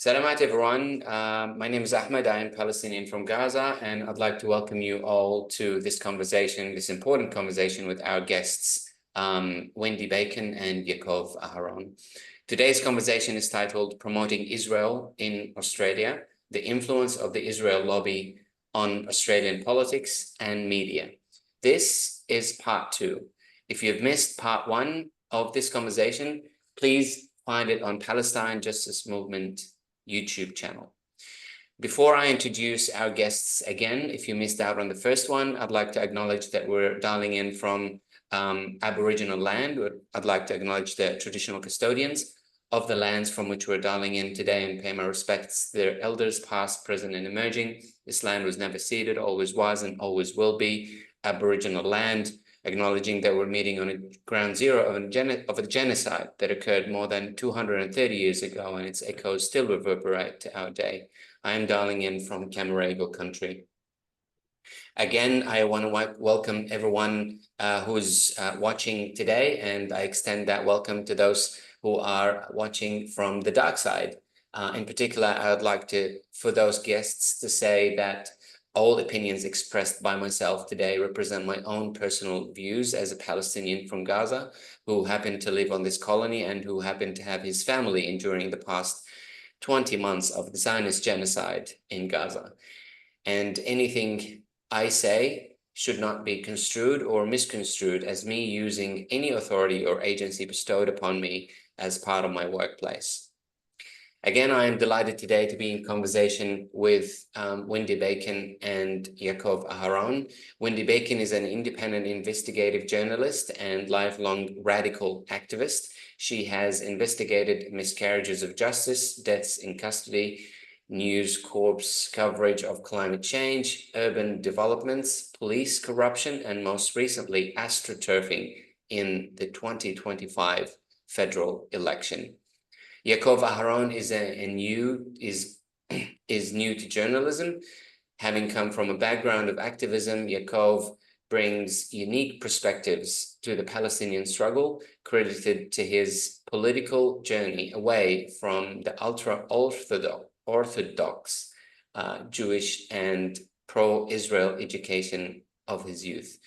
Salamat everyone. My name is Ahmed. I am Palestinian from Gaza, and I'd like to welcome you all to this conversation, this important conversation with our guests, Wendy Bacon and Yaakov Aharon. Today's conversation is titled Promoting Israel in Australia, the Influence of the Israel Lobby on Australian Politics and Media. This is part 2. If you've missed part 1 of this conversation, please find it on Palestine Justice Movement YouTube channel. Before I introduce our guests again, if you missed out on the first one, I'd like to acknowledge that we're dialing in from Aboriginal land. I'd like to acknowledge the traditional custodians of the lands from which we're dialing in today and pay my respects to their elders, past, present, and emerging. This land was never ceded, always was, and always will be Aboriginal land, acknowledging that we're meeting on a ground zero of a genocide that occurred more than 230 years ago, and its echoes still reverberate to our day. I am dialing in from Camaragal country. Again, I want to welcome everyone who's watching today, and I extend that welcome to those who are watching from the dark side. In particular, I would like to, for those guests, to say that all opinions expressed by myself today represent my own personal views as a Palestinian from Gaza who happened to live on this colony and who happened to have his family enduring the past 20 months of the Zionist genocide in Gaza. And anything I say should not be construed or misconstrued as me using any authority or agency bestowed upon me as part of my workplace. Again, I am delighted today to be in conversation with Wendy Bacon and Yaakov Aharon. Wendy Bacon is an independent investigative journalist and lifelong radical activist. She has investigated miscarriages of justice, deaths in custody, News Corp's coverage of climate change, urban developments, police corruption, and most recently, Astroturfing in the 2025 federal election. Yaakov Aharon is new to journalism. Having come from a background of activism, Yaakov brings unique perspectives to the Palestinian struggle, credited to his political journey away from the ultra-orthodox Jewish and pro-Israel education of his youth.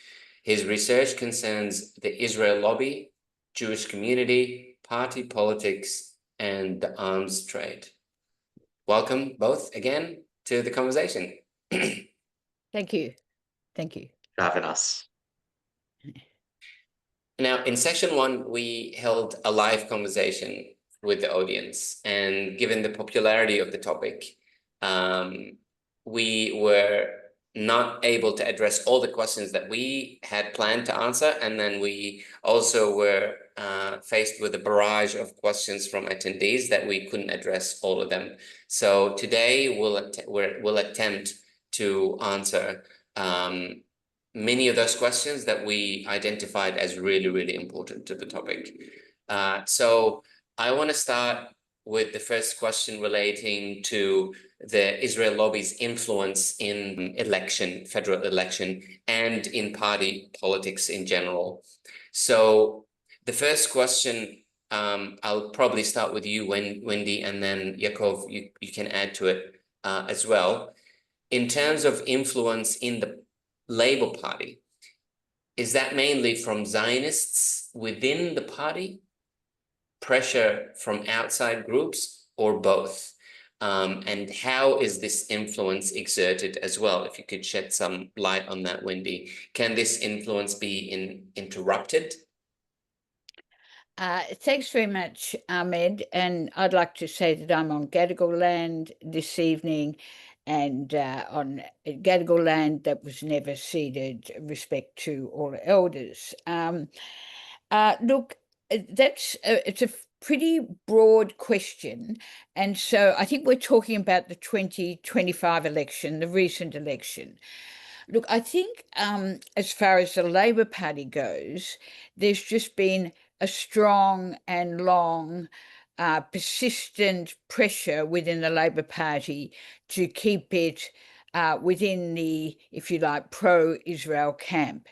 His research concerns the Israel lobby, Jewish community, party politics, and the arms trade. Welcome both again to the conversation. Thank you. Thank you for having us. Now, in session 1, we held a live conversation with the audience, and given the popularity of the topic, we were not able to address all the questions that we had planned to answer, and then we also were faced with a barrage of questions from attendees that we couldn't address all of them. So today we'll attempt to answer many of those questions that we identified as really, really important to the topic. So I want to start with the first question relating to the Israel lobby's influence in federal election, and in party politics in general. So the first question, I'll probably start with you, Wendy, and then Yaakov, you can add to it as well. In terms of influence in the Labour Party, is that mainly from Zionists within the party, pressure from outside groups, or both? And how is this influence exerted as well? If you could shed some light on that, Wendy. Can this influence be interrupted? Thanks very much, Ahmed. And I'd like to say that I'm on Gadigal land this evening, and on Gadigal land that was never ceded, respect to all elders. Look, it's a pretty broad question. And so I think we're talking about the 2025 election, the recent election. Look, I think as far as the Labour Party goes, there's just been a strong and long, persistent pressure within the Labour Party to keep it within the, if you like, pro-Israel camp.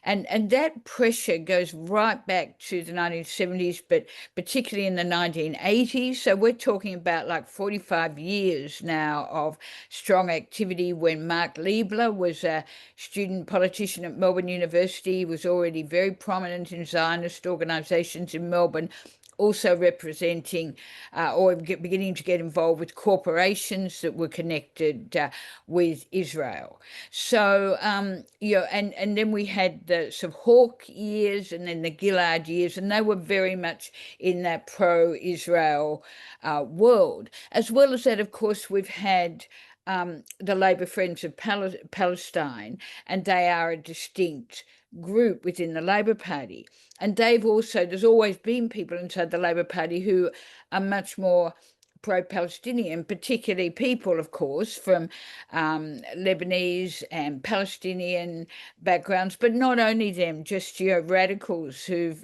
And that pressure goes right back to the 1970s, but particularly in the 1980s. So we're talking about like 45 years now of strong activity. When Mark Liebler was a student politician at Melbourne University, he was already very prominent in Zionist organisations in Melbourne, also representing or beginning to get involved with corporations that were connected with Israel. So, and then we had the sort of Hawke years and then the Gillard years, and they were very much in that pro-Israel world. As well as that, of course, we've had the Labour Friends of Palestine, and they are a distinct group within the Labour Party. And there's always been people inside the Labour Party who are much more pro-Palestinian, particularly people, of course, from Lebanese and Palestinian backgrounds, but not only them, just, radicals who've,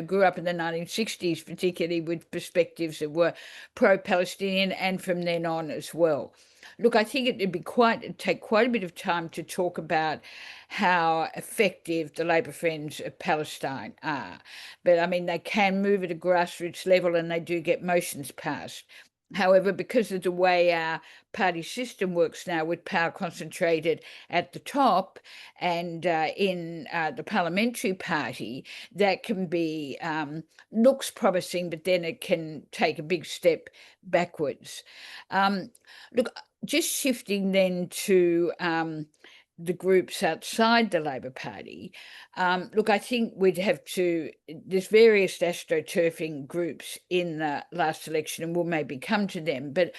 grew up in the 1960s, particularly with perspectives that were pro-Palestinian, and from then on as well. Look, I think it'd take quite a bit of time to talk about how effective the Labour Friends of Palestine are. But I mean, they can move at a grassroots level and they do get motions passed. However, because of the way our party system works now, with power concentrated at the top and in the parliamentary party, that can be looks promising, but then it can take a big step backwards. Look, just shifting then to the groups outside the Labour Party, look, I think there's various astroturfing groups in the last election, and we'll maybe come to them, but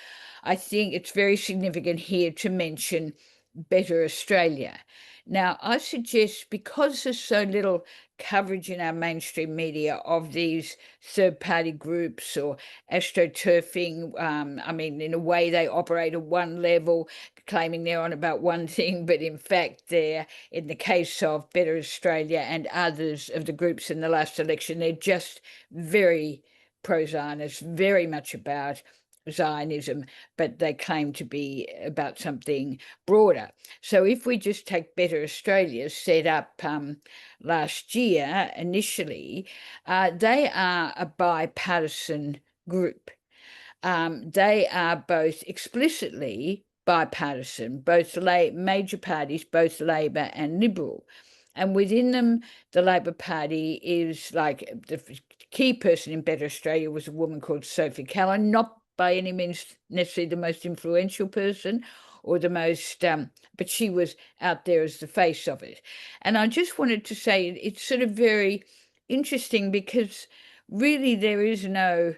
I think it's very significant here to mention Better Australia. Now, I suggest, because there's so little coverage in our mainstream media of these third-party groups or astroturfing, I mean, in a way they operate at one level, claiming they're on about one thing, but in fact they're, in the case of Better Australia and others of the groups in the last election, they're just very pro-Zionist, very much about Zionism, but they claim to be about something broader. So if we just take Better Australia, set up last year initially, they are a bipartisan group. They are both explicitly bipartisan, both major parties, both Labor and Liberal. And within them, the Labor Party is like, the key person in Better Australia was a woman called Sophie Callan, not by any means necessarily the most influential person or the most, but she was out there as the face of it. And I just wanted to say it's sort of very interesting, because really there is no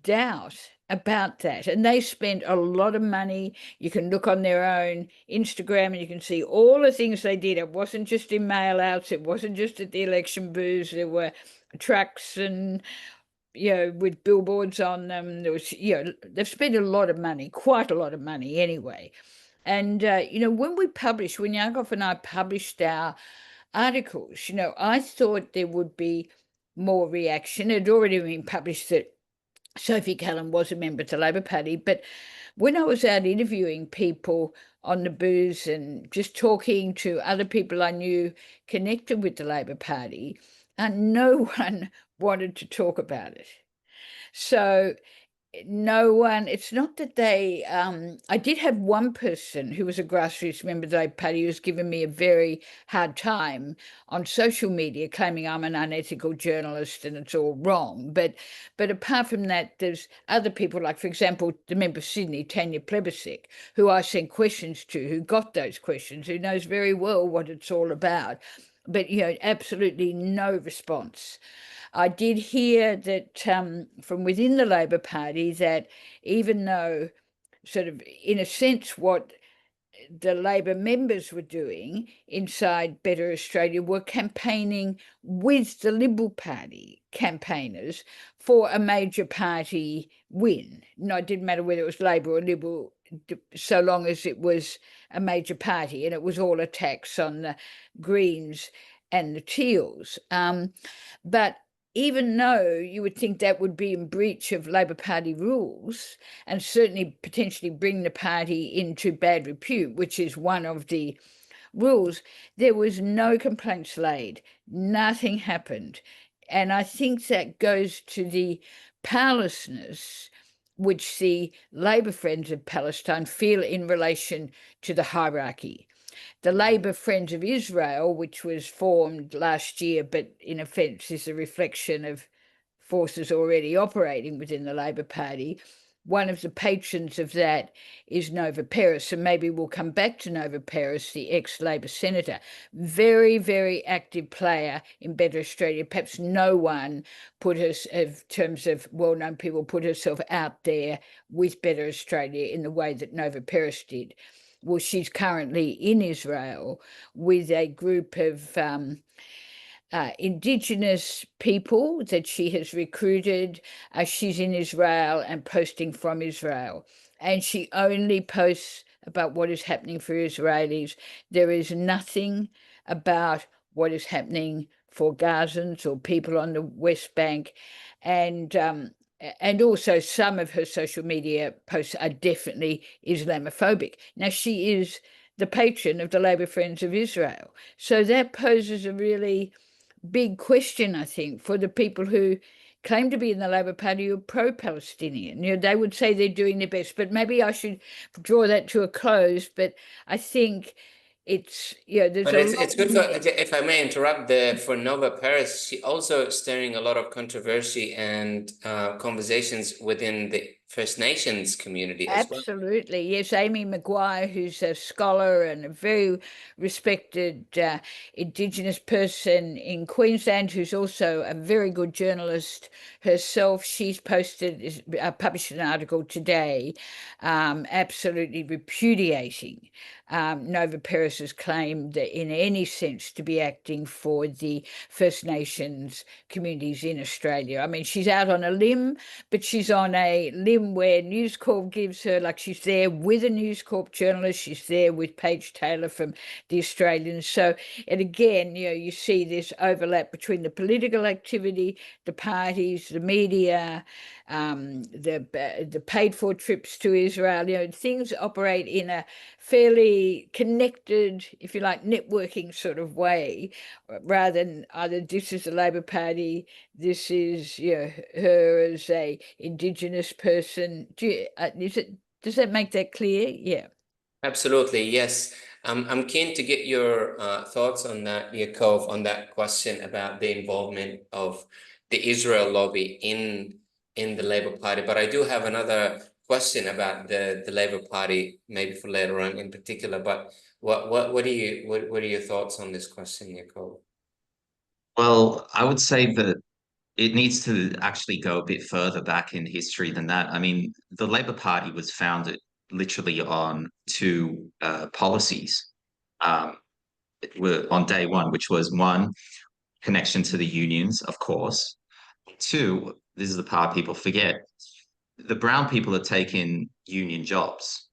doubt about that. And they spent a lot of money. You can look on their own Instagram and you can see all the things they did. It wasn't just in mail outs, it wasn't just at the election booths. There were trucks and, with billboards on them. There was, they've spent a lot of money, quite a lot of money anyway. And, when Yaakov and I published our articles, I thought there would be more reaction. It had already been published that Sophie Callan was a member of the Labor Party, but when I was out interviewing people on the booths and just talking to other people I knew connected with the Labor Party, no one wanted to talk about it. So no one, it's not that they, I did have one person who was a grassroots member of the Labor Party who was giving me a very hard time on social media, claiming I'm an unethical journalist and it's all wrong. But apart from that, there's other people, like, for example, the member of Sydney, Tanya Plebiscite, who I sent questions to, who got those questions, who knows very well what it's all about. But, absolutely no response. I did hear that from within the Labor Party, that even though sort of, in a sense, what the Labor members were doing inside Better Australia were campaigning with the Liberal Party campaigners for a major party win. No, it didn't matter whether it was Labor or Liberal, so long as it was a major party, and it was all attacks on the Greens and the Teals. But even though you would think that would be in breach of Labor Party rules and certainly potentially bring the party into bad repute, which is one of the rules, there was no complaints laid. Nothing happened. And I think that goes to the powerlessness which the Labor Friends of Palestine feel in relation to the hierarchy. The Labor Friends of Israel, which was formed last year, but in effect is a reflection of forces already operating within the Labor Party. One of the patrons of that is Nova Peris, and maybe we'll come back to Nova Peris, the ex-Labor senator. Very, very active player in Better Australia. Perhaps no one put us, in terms of well-known people, put herself out there with Better Australia in the way that Nova Peris did. Well, she's currently in Israel with a group of Indigenous people that she has recruited. She's in Israel and posting from Israel. And she only posts about what is happening for Israelis. There is nothing about what is happening for Gazans or people on the West Bank. And also some of her social media posts are definitely Islamophobic. Now, she is the patron of the Labour Friends of Israel. So that poses a really big question, I think, for the people who claim to be in the Labor Party who are pro-Palestinian. They would say they're doing their best, but maybe I should draw that to a close. But I think it's, there's But a it's good for, if I may interrupt, for Nova Paris, she also stirring a lot of controversy and conversations within the First Nations community as well. Absolutely. Yes, Amy Maguire, who's a scholar and a very respected Indigenous person in Queensland, who's also a very good journalist herself. She's published an article today absolutely repudiating Nova Peris's claim that in any sense to be acting for the First Nations communities in Australia. I mean, she's out on a limb, but she's on a limb where News Corp gives her, like she's there with a News Corp journalist, she's there with Paige Taylor from The Australian. So, and again, you see this overlap between the political activity, the parties, the media, the paid for trips to Israel. Things operate in a fairly connected, if you like, networking sort of way, rather than either this is the Labor Party, this is her as a Indigenous person. Does that make that clear? Yeah. Absolutely, yes. I'm keen to get your thoughts on that, Yaakov, on that question about the involvement of the Israel lobby in the Labour Party. But I do have another question about the Labour Party, maybe for later on in particular. But what are your thoughts on this question, Yaakov? Well, I would say that it needs to actually go a bit further back in history than that. I mean, the Labour Party was founded literally on two policies were on day one, which was one, connection to the unions, of course. Two, this is the part people forget, the brown people are taking union jobs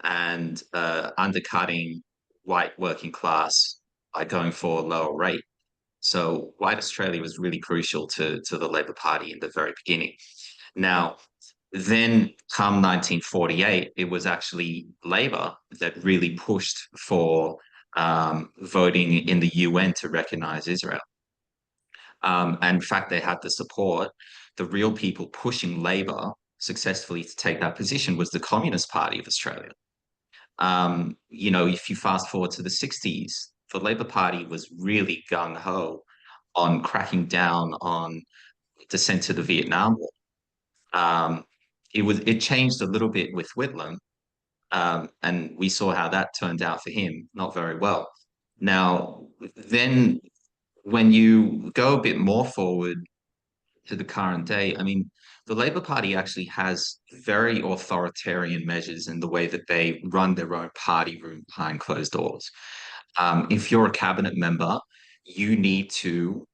and undercutting white working class by going for a lower rate. So white Australia was really crucial to the Labor Party in the very beginning. Now, then come 1948, it was actually Labor that really pushed for voting in the UN to recognize Israel. And in fact, they had the support. The real people pushing Labor successfully to take that position was the Communist Party of Australia. If you fast forward to the 60s, the Labor Party was really gung-ho on cracking down on dissent to the Vietnam War. It changed a little bit with Whitlam, and we saw how that turned out for him, not very well. Now, then when you go a bit more forward to the current day, I mean, the Labour Party actually has very authoritarian measures in the way that they run their own party room behind closed doors. If you're a cabinet member, you need to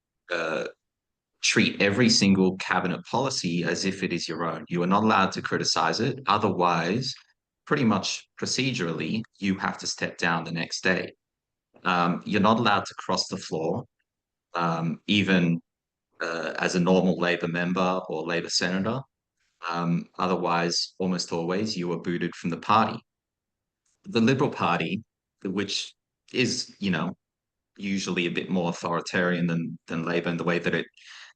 treat every single cabinet policy as if it is your own. You are not allowed to criticize it. Otherwise, pretty much procedurally, you have to step down the next day. You're not allowed to cross the floor, even as a normal Labor member or Labor senator. Otherwise, almost always you were booted from the party. The Liberal Party, which is, usually a bit more authoritarian than Labor in the way that it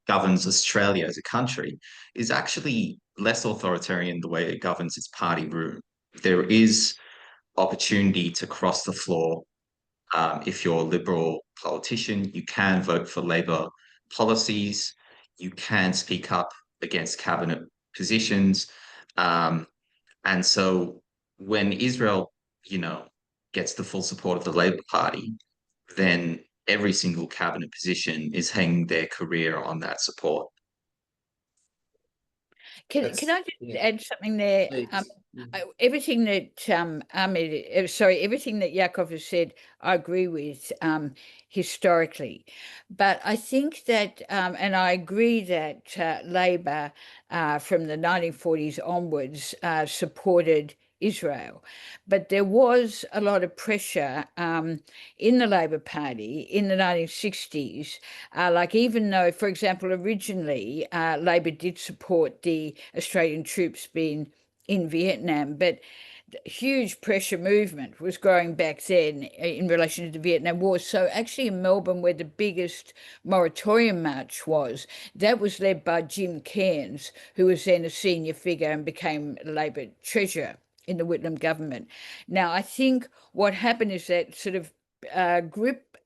governs Australia as a country, is actually less authoritarian the way it governs its party room. There is opportunity to cross the floor. If you're a Liberal politician, you can vote for Labor policies. You can speak up against cabinet positions. And so when Israel, gets the full support of the Labor Party, then every single cabinet position is hanging their career on that support. Can I just add something there? Everything that everything that Yaakov has said, I agree with historically, but I think that, and I agree that Labor from the 1940s onwards supported Israel, but there was a lot of pressure in the Labor Party in the 1960s. Like, even though, for example, originally Labor did support the Australian troops being in Vietnam, but huge pressure movement was growing back then in relation to the Vietnam War. So actually in Melbourne, where the biggest moratorium march was, that was led by Jim Cairns, who was then a senior figure and became Labor treasurer in the Whitlam government. Now, I think what happened is that sort of group,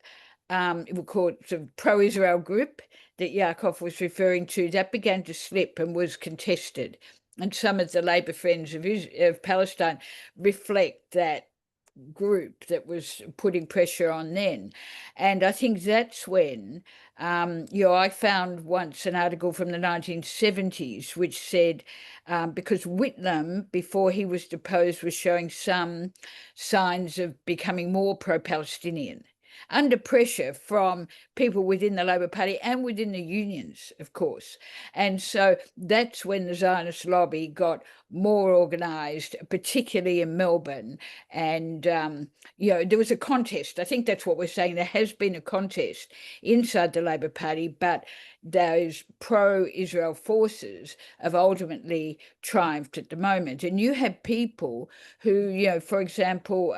we'll call it sort of pro-Israel group that Yaakov was referring to, that began to slip and was contested. And some of the Labor friends of Palestine reflect that group that was putting pressure on then. And I think that's when, I found once an article from the 1970s which said, because Whitlam, before he was deposed, was showing some signs of becoming more pro-Palestinian, under pressure from people within the Labor Party and within the unions, of course. And so that's when the Zionist lobby got more organised, particularly in Melbourne. And, there was a contest. I think that's what we're saying. There has been a contest inside the Labor Party, but those pro-Israel forces have ultimately triumphed at the moment. And you have people who, for example,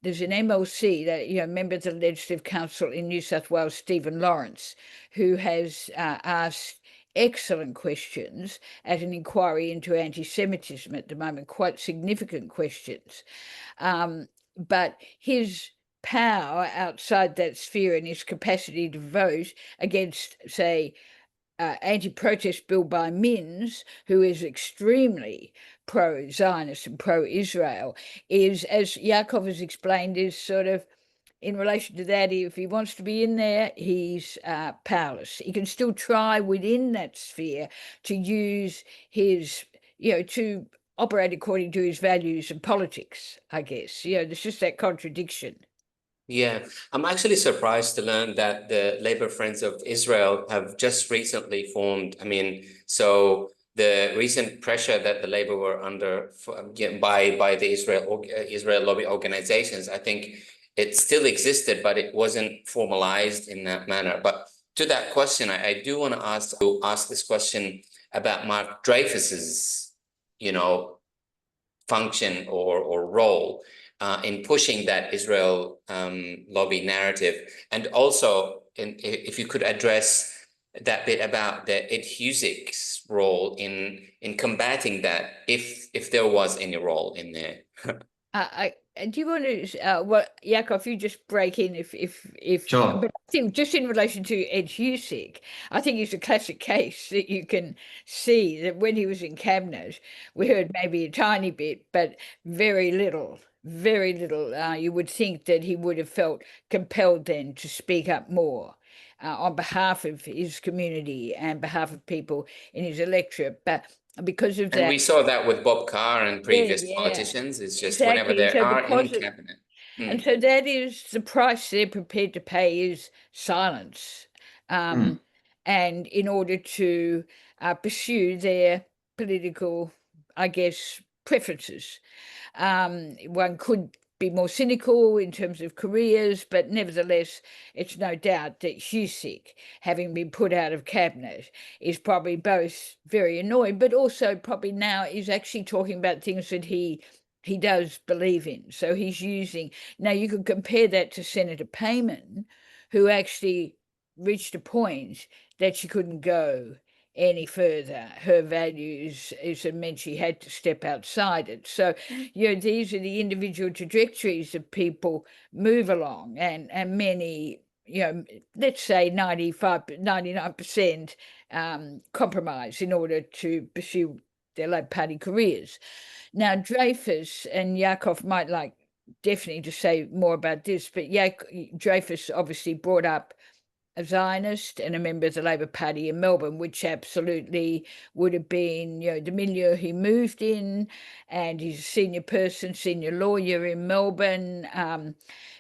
there's an MLC, that member of the Legislative Council in New South Wales, Stephen Lawrence, who has asked excellent questions at an inquiry into anti-Semitism at the moment, quite significant questions. But his power outside that sphere and his capacity to vote against, say, anti-protest bill by Minns, who is extremely pro-Zionist and pro-Israel, is, as Yaakov has explained, is sort of, in relation to that, if he wants to be in there, he's powerless. He can still try within that sphere to use his, to operate according to his values and politics, I guess. There's just that contradiction. Yeah, I'm actually surprised to learn that the Labor Friends of Israel have just recently formed. I mean, so the recent pressure that the Labor were under by the Israel lobby organizations, I think it still existed, but it wasn't formalized in that manner. But to that question, I do want to ask this question about Mark Dreyfus's, function or role in pushing that Israel lobby narrative, and also if you could address that bit about the Ed2's role in combating that, if there was any role in there. Do you want to, Yaakov, you just break in if Sure. But I think just in relation to Ed2, I think it's a classic case that you can see that when he was in cabinet, we heard maybe a tiny bit, but very little. Very little. You would think that he would have felt compelled then to speak up more on behalf of his community and behalf of people in his electorate. But because of And that, we saw that with Bob Carr and previous politicians. It's just whenever exactly. they So are in because of, cabinet. and so that is the price they're prepared to pay, is silence. And in order to pursue their political, I guess, preferences. One could be more cynical in terms of careers, but nevertheless, it's no doubt that Husik, having been put out of cabinet, is probably both very annoyed, but also probably now is actually talking about things that he does believe in. So he's using, now you could compare that to Senator Payman, who actually reached a point that she couldn't go any further. Her values meant she had to step outside it. So, these are the individual trajectories that people move along, and many, let's say 99% compromise in order to pursue their Labour Party careers. Now, Dreyfus, and Yaakov might like definitely to say more about this, but Dreyfus obviously brought up a Zionist and a member of the Labour Party in Melbourne, which absolutely would have been, the milieu he moved in, and he's a senior lawyer in Melbourne.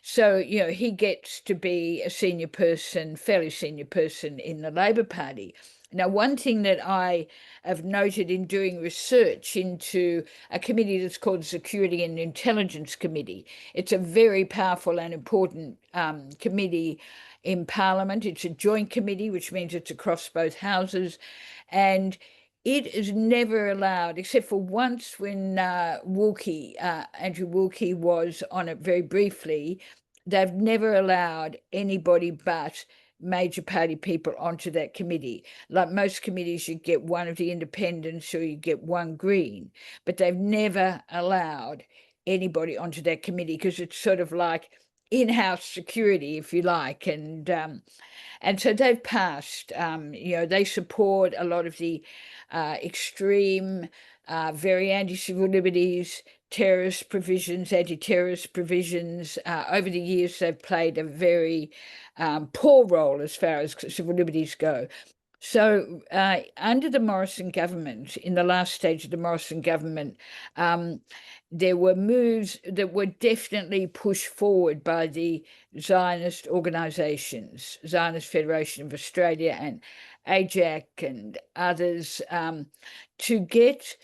So, he gets to be a fairly senior person in the Labour Party. Now, one thing that I have noted in doing research into a committee that's called the Security and Intelligence Committee, it's a very powerful and important committee in Parliament. It's a joint committee, which means it's across both houses, and it is never allowed, except for once when Andrew Wilkie was on it very briefly. They've never allowed anybody but major party people onto that committee. Like most committees, you get one of the independents or you get one Green, but they've never allowed anybody onto that committee because it's sort of like in-house security, if you like, and so they've passed. They support a lot of the extreme, very anti-civil liberties, terrorist provisions, anti-terrorist provisions. Over the years, they've played a very poor role as far as civil liberties go. So under the Morrison government, in the last stage of the Morrison government, there were moves that were definitely pushed forward by the Zionist organisations, Zionist Federation of Australia and AJAC and others, to get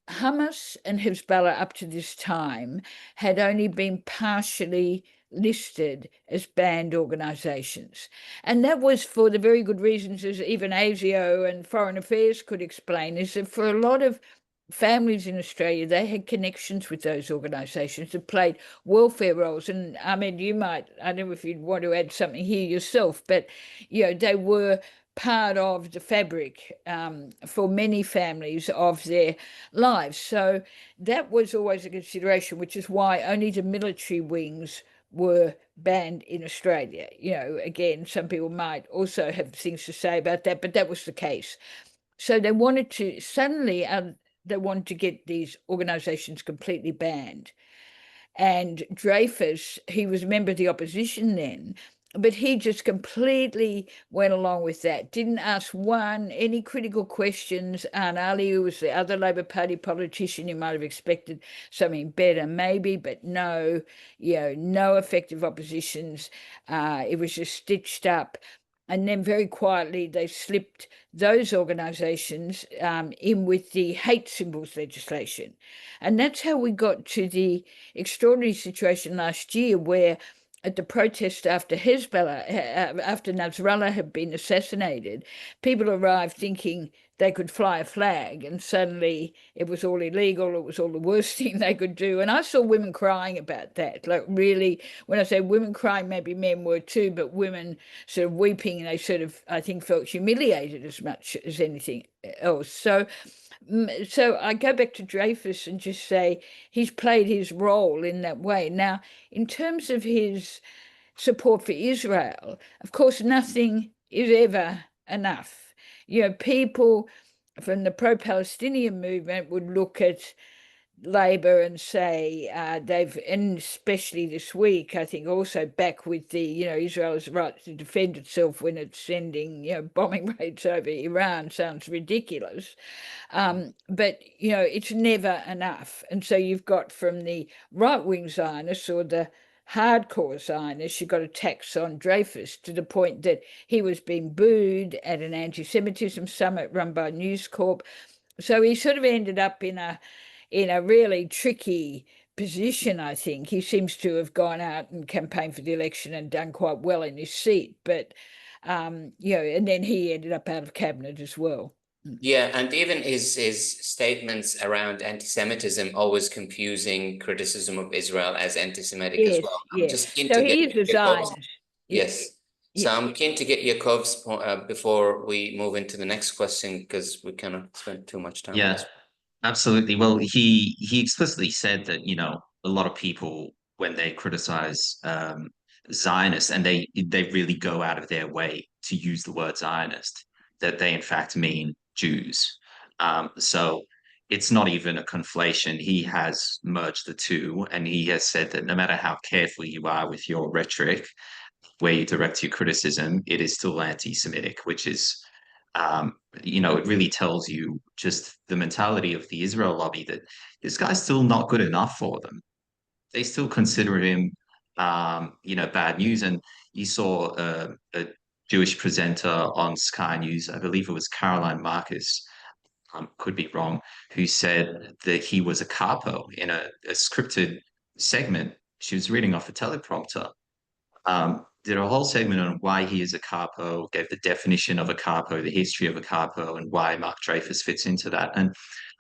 Hamas and Hezbollah up to this time had only been partially listed as banned organisations. And that was for the very good reasons, as even ASIO and Foreign Affairs could explain, is that for a lot of families in Australia, they had connections with those organisations that played welfare roles. And Ahmed, you might, I don't know if you'd want to add something here yourself, but they were part of the fabric for many families of their lives. So that was always a consideration, which is why only the military wings were banned in Australia. Again, some people might also have things to say about that, but that was the case. So they wanted to get these organisations completely banned. And Dreyfus, he was a member of the opposition then, but he just completely went along with that, didn't ask any critical questions. And Ali, who was the other Labour Party politician, you might have expected something better maybe, but no, no effective oppositions. It was just stitched up. And then very quietly, they slipped those organisations in with the hate symbols legislation. And that's how we got to the extraordinary situation last year where at the protest after Nasrallah had been assassinated, people arrived thinking they could fly a flag, and suddenly it was all illegal. It was all the worst thing they could do. And I saw women crying about that. Like, really, when I say women crying, maybe men were too, but women sort of weeping, and they sort of, I think, felt humiliated as much as anything else. So I go back to Dreyfus and just say he's played his role in that way. Now, in terms of his support for Israel, of course, nothing is ever enough. People from the pro-Palestinian movement would look at Labor and say and especially this week, I think also back with the, Israel's right to defend itself when it's sending, bombing raids over Iran sounds ridiculous. But, it's never enough. And so you've got from the right-wing Zionists or the hardcore Zionists, you got attacks on Dreyfus to the point that he was being booed at an anti-Semitism summit run by News Corp. So he sort of ended up in a really tricky position, I think. He seems to have gone out and campaigned for the election and done quite well in his seat, but, you know, and then he ended up out of cabinet as well. Yeah, and even his statements around anti-Semitism always confusing criticism of Israel as anti-Semitic as Yes, well. I'm yes. just keen So to get he is a Yaakov's. Zionist. Yes. So Yeah. I'm keen to get Yaakov's point before we move into the next question because we cannot spend too much time on Yeah, this. absolutely. Well, he explicitly said that, you know, a lot of people when they criticize Zionists, and they really go out of their way to use the word Zionist, that they in fact mean Jews. So it's not even a conflation. He has merged the two, and he has said that no matter how careful you are with your rhetoric, where you direct your criticism, it is still anti-Semitic, which is, you know, it really tells you just the mentality of the Israel lobby that this guy's still not good enough for them. They still consider him, you know, bad news. And you saw a Jewish presenter on Sky News, I believe it was Caroline Marcus, could be wrong, who said that he was a capo in a scripted segment. She was reading off a teleprompter, did a whole segment on why he is a capo, gave the definition of a capo, the history of a capo, and why Mark Dreyfus fits into that. And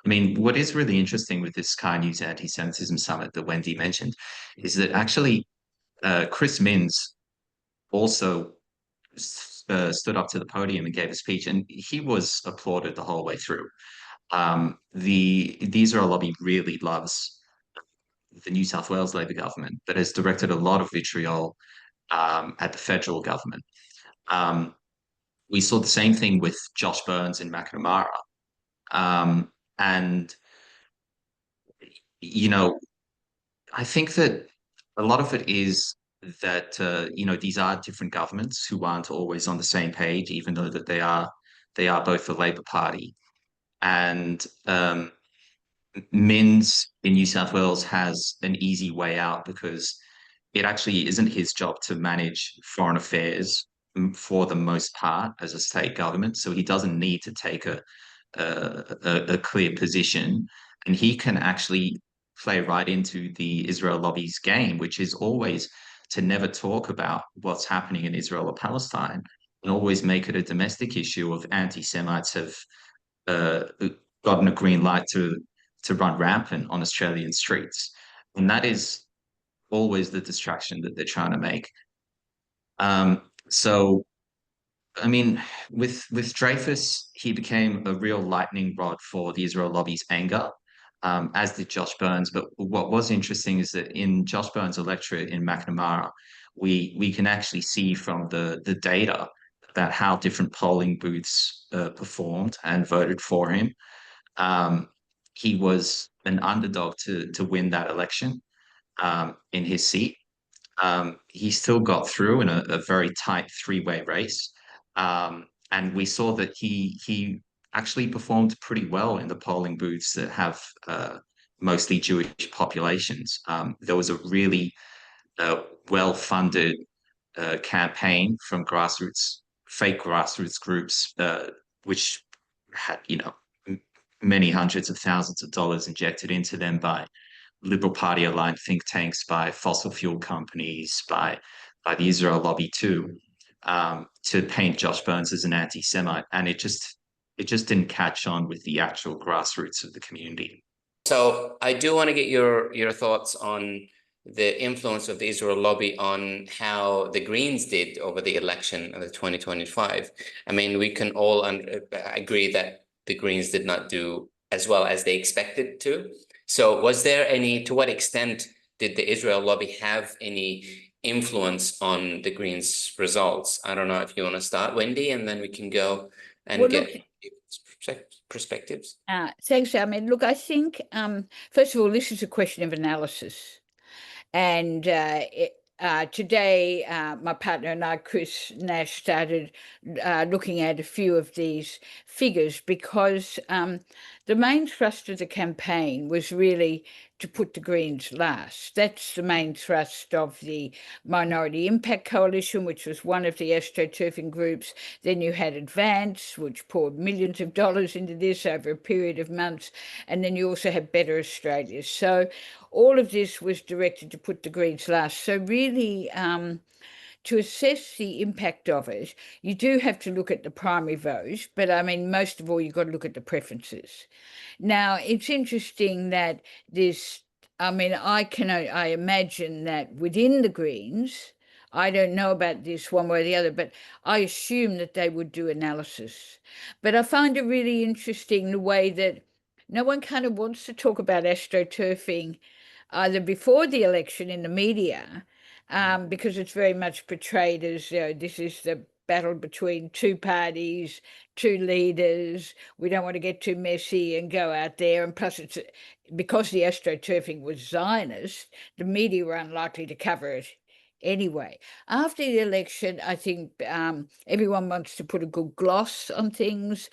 I mean, what is really interesting with this Sky News Anti-Semitism Summit that Wendy mentioned is that actually Chris Minns also stood up to the podium and gave a speech, and he was applauded the whole way through. The Israel lobby really loves the New South Wales Labor government, but has directed a lot of vitriol at the federal government. We saw the same thing with Josh Burns in McNamara. And, you know, I think that a lot of it is that, you know, these are different governments who aren't always on the same page, even though that they are both the Labor Party. And Minns in New South Wales has an easy way out because it actually isn't his job to manage foreign affairs for the most part as a state government. So he doesn't need to take a clear position, and he can actually play right into the Israel lobby's game, which is always to never talk about what's happening in Israel or Palestine and always make it a domestic issue of anti-Semites have uh, gotten a green light to run rampant on Australian streets. And that is always the distraction that they're trying to make. So, I mean, with Dreyfus, he became a real lightning rod for the Israel lobby's anger, as did Josh Burns. But what was interesting is that in Josh Burns' electorate in McNamara, we can actually see from the data about how different polling booths performed and voted for him. He was an underdog to win that election in his seat. He still got through in a very tight three-way race. And we saw that he actually performed pretty well in the polling booths that have mostly Jewish populations. There was a really well-funded campaign from fake grassroots groups, which had, you know, many hundreds of thousands of dollars injected into them by Liberal Party aligned think tanks, by fossil fuel companies, by the Israel lobby too, to paint Josh Burns as an anti-Semite, and it just didn't catch on with the actual grassroots of the community. So I do want to get your thoughts on the influence of the Israel lobby on how the Greens did over the election of the 2025. I mean, we can all agree that the Greens did not do as well as they expected to. So was there to what extent did the Israel lobby have any influence on the Greens' results? I don't know if you want to start, Wendy, and then we can go and get perspectives. Thanks, Ahmed. Look, I think, first of all, this is a question of analysis. And today, my partner and I, Chris Nash, started looking at a few of these figures because the main thrust of the campaign was really to put the Greens last. That's the main thrust of the Minority Impact Coalition, which was one of the Astroturfing groups. Then you had Advance, which poured millions of dollars into this over a period of months. And then you also had Better Australia. So all of this was directed to put the Greens last. So really, to assess the impact of it, you do have to look at the primary vote, but I mean, most of all, you've got to look at the preferences. Now, it's interesting that I imagine that within the Greens, I don't know about this one way or the other, but I assume that they would do analysis. But I find it really interesting the way that no one kind of wants to talk about astroturfing either before the election in the media, because it's very much portrayed as, this is the battle between two parties, two leaders. We don't want to get too messy and go out there. And plus, it's because the astroturfing was Zionist, the media were unlikely to cover it anyway. After the election, I think everyone wants to put a good gloss on things,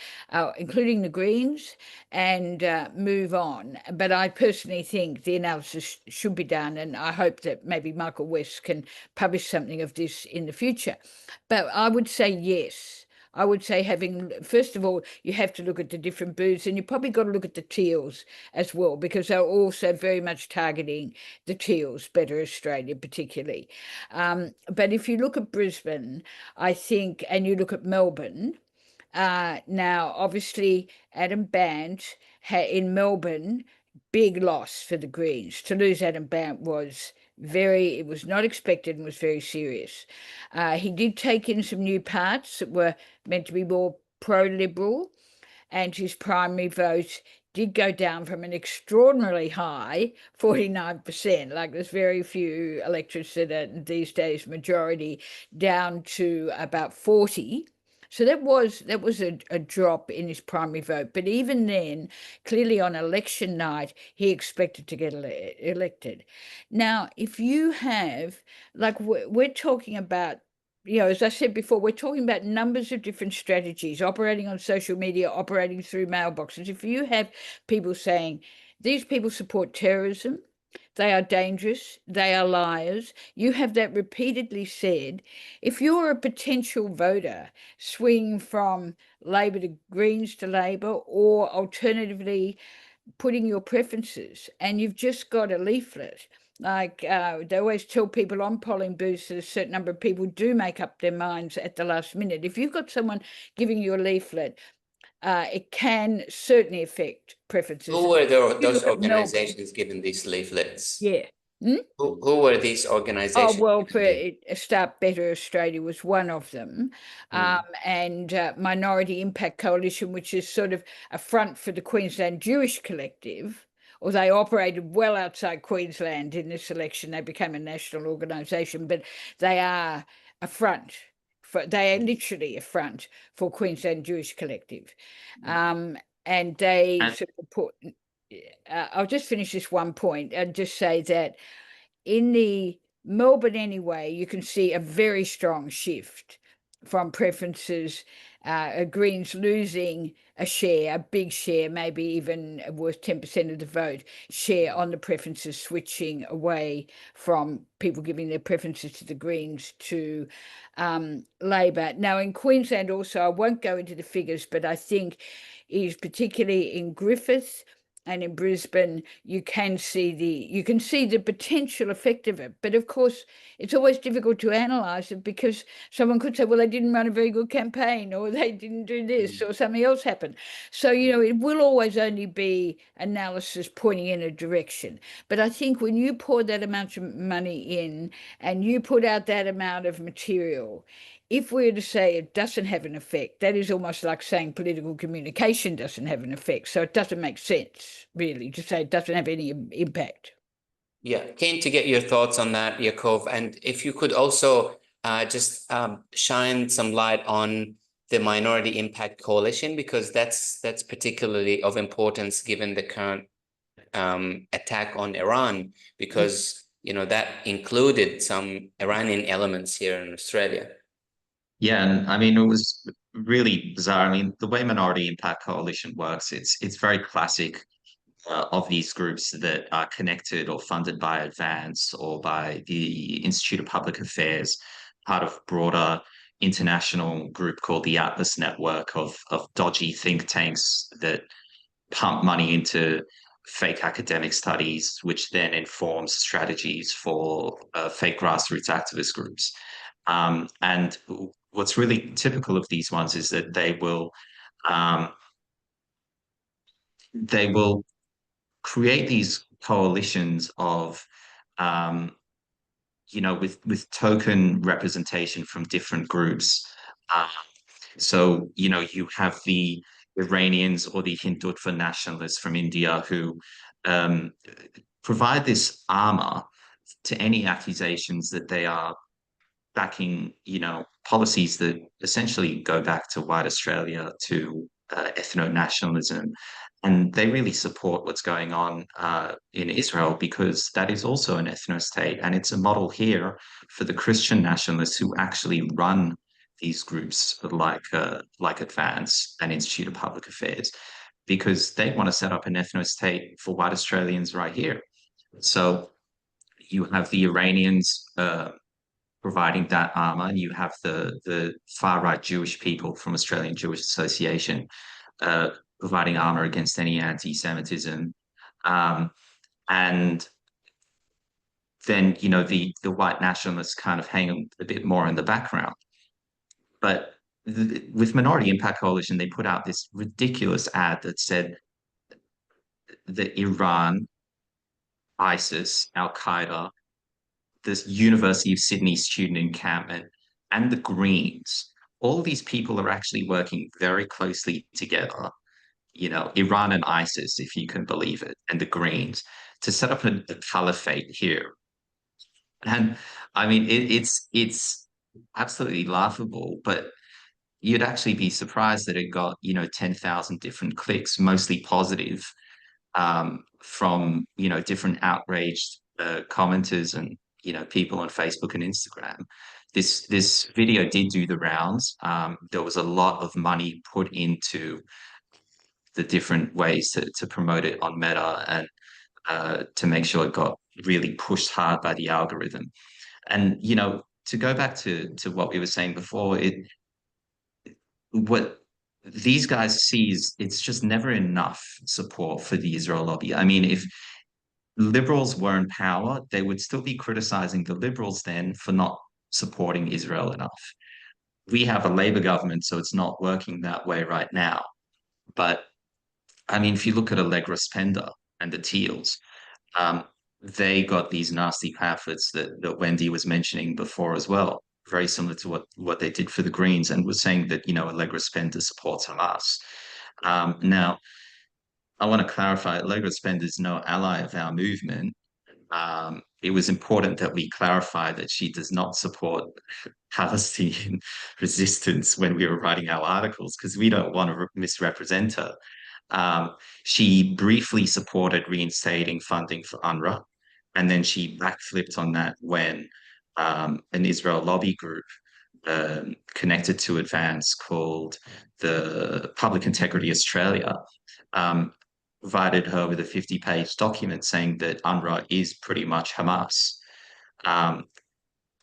including the Greens, and move on. But I personally think the analysis should be done, and I hope that maybe Michael West can publish something of this in the future. But I would say yes. I would say first of all, you have to look at the different booths, and you probably got to look at the Teals as well, because they're also very much targeting the Teals, Better Australia particularly. But if you look at Brisbane, I think, and you look at Melbourne, now obviously Adam Bandt in Melbourne, big loss for the Greens. To lose Adam Bandt it was not expected and was very serious. He did take in some new parts that were meant to be more pro-Liberal, and his primary vote did go down from an extraordinarily high 49%, like there's very few electorates that are these days majority, down to about 40. So that was a drop in his primary vote. But even then, clearly on election night, he expected to get elected. Now, if you have, like we're talking about, as I said before, we're talking about numbers of different strategies, operating on social media, operating through mailboxes. If you have people saying, these people support terrorism, they are dangerous, they are liars, you have that repeatedly said, if you're a potential voter swinging from Labor to Greens to Labor, or alternatively putting your preferences, and you've just got a leaflet, like they always tell people on polling booths that a certain number of people do make up their minds at the last minute. If you've got someone giving you a leaflet, it can certainly affect preferences. Who were those organizations given these leaflets? Yeah. Who were these organizations? Oh, well, Start Better Australia was one of them. And Minority Impact Coalition, which is sort of a front for the Queensland Jewish Collective, or they operated well outside Queensland in this election. They became a national organisation, but they are a front. They are literally a front for Queensland Jewish Collective. And they sort of put... I'll just finish this one point and just say that in the Melbourne anyway, you can see a very strong shift from preferences, Greens losing a big share, maybe even worth 10% of the vote share on the preferences, switching away from people giving their preferences to the Greens to Labor. Now in Queensland also, I won't go into the figures, but I think is particularly in Griffith and in Brisbane, you can see the potential effect of it. But of course, it's always difficult to analyse it, because someone could say, well, they didn't run a very good campaign, or they didn't do this, or something else happened. So, it will always only be analysis pointing in a direction. But I think when you pour that amount of money in and you put out that amount of material, if we were to say it doesn't have an effect, that is almost like saying political communication doesn't have an effect. So it doesn't make sense, really, to say it doesn't have any impact. Yeah, keen to get your thoughts on that, Yaakov. And if you could also just shine some light on the Minority Impact Coalition, because that's particularly of importance given the current attack on Iran, because that included some Iranian elements here in Australia. Yeah, and I mean, it was really bizarre. I mean, the way Minority Impact Coalition works, it's very classic of these groups that are connected or funded by Advance or by the Institute of Public Affairs, part of broader international group called the Atlas Network of dodgy think tanks that pump money into fake academic studies, which then informs strategies for fake grassroots activist groups. And what's really typical of these ones is that um, they will create these coalitions of with token representation from different groups. Uh, so you have the Iranians or the Hindutva nationalists from India who um, provide this armor to any accusations that they are backing, policies that essentially go back to white Australia, to ethno-nationalism. And they really support what's going on in Israel because that is also an ethno-state. And it's a model here for the Christian nationalists who actually run these groups like Advance and Institute of Public Affairs, because they want to set up an ethno-state for white Australians right here. So you have the Iranians providing that armor, and you have the far right Jewish people from Australian Jewish Association providing armor against any anti-Semitism, and then the white nationalists kind of hang a bit more in the background. But with Minority Impact Coalition, they put out this ridiculous ad that said that Iran, ISIS, Al Qaeda, this University of Sydney student encampment, and the Greens, all these people are actually working very closely together, Iran and ISIS, if you can believe it, and the Greens, to set up a caliphate here. And I mean, it's absolutely laughable, but you'd actually be surprised that it got, 10,000 different clicks, mostly positive, from different outraged commenters and people on Facebook and Instagram. This video did do the rounds. There was a lot of money put into the different ways to promote it on Meta and to make sure it got really pushed hard by the algorithm. And to go back to what we were saying before, what these guys see is it's just never enough support for the Israel lobby. I mean, if liberals were in power, they would still be criticizing the liberals then for not supporting Israel enough. We have a Labour government, so it's not working that way right now. But I mean, if you look at Allegra Spender and the Teals, um, they got these nasty pamphlets that Wendy was mentioning before as well, very similar to what they did for the Greens, and was saying that, Allegra Spender supports Hamas. Now, I want to clarify, Allegra Spender is no ally of our movement. It was important that we clarify that she does not support Palestinian resistance when we were writing our articles, because we don't want to misrepresent her. She briefly supported reinstating funding for UNRWA, and then she backflipped on that when an Israel lobby group connected to Advance called the Public Integrity Australia provided her with a 50-page document saying that UNRWA is pretty much Hamas. And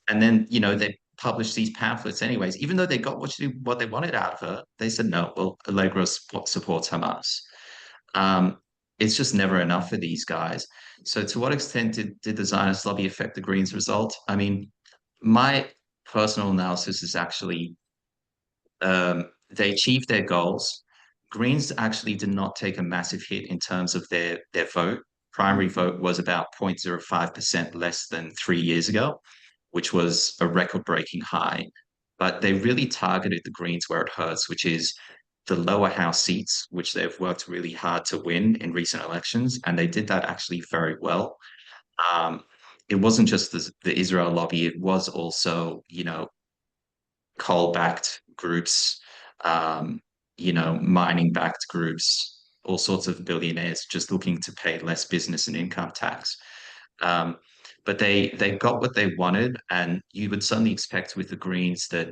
then, they published these pamphlets anyways, even though they got what they wanted out of her. They said, no, well, Allegra supports Hamas. It's just never enough for these guys. So to what extent did the Zionist lobby affect the Greens result? I mean, my personal analysis is actually they achieved their goals. Greens actually did not take a massive hit in terms of their vote. Primary vote was about 0.05% less than 3 years ago, which was a record-breaking high. But they really targeted the Greens where it hurts, which is the lower house seats, which they've worked really hard to win in recent elections, and they did that actually very well. It wasn't just the Israel lobby; it was also, coal-backed groups, mining-backed groups, all sorts of billionaires just looking to pay less business and income tax. But they got what they wanted, and you would certainly expect with the Greens that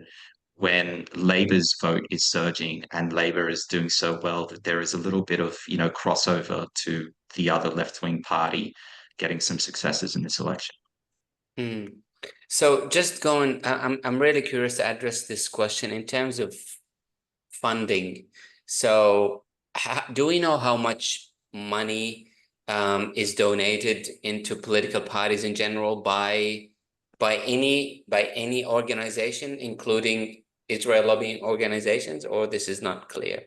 when Labor's vote is surging and Labor is doing so well that there is a little bit of, crossover to the other left-wing party getting some successes in this election. Hmm. So just going, I'm really curious to address this question in terms of funding. So do we know how much money is donated into political parties in general by any organization, including Israel lobbying organizations, or this is not clear?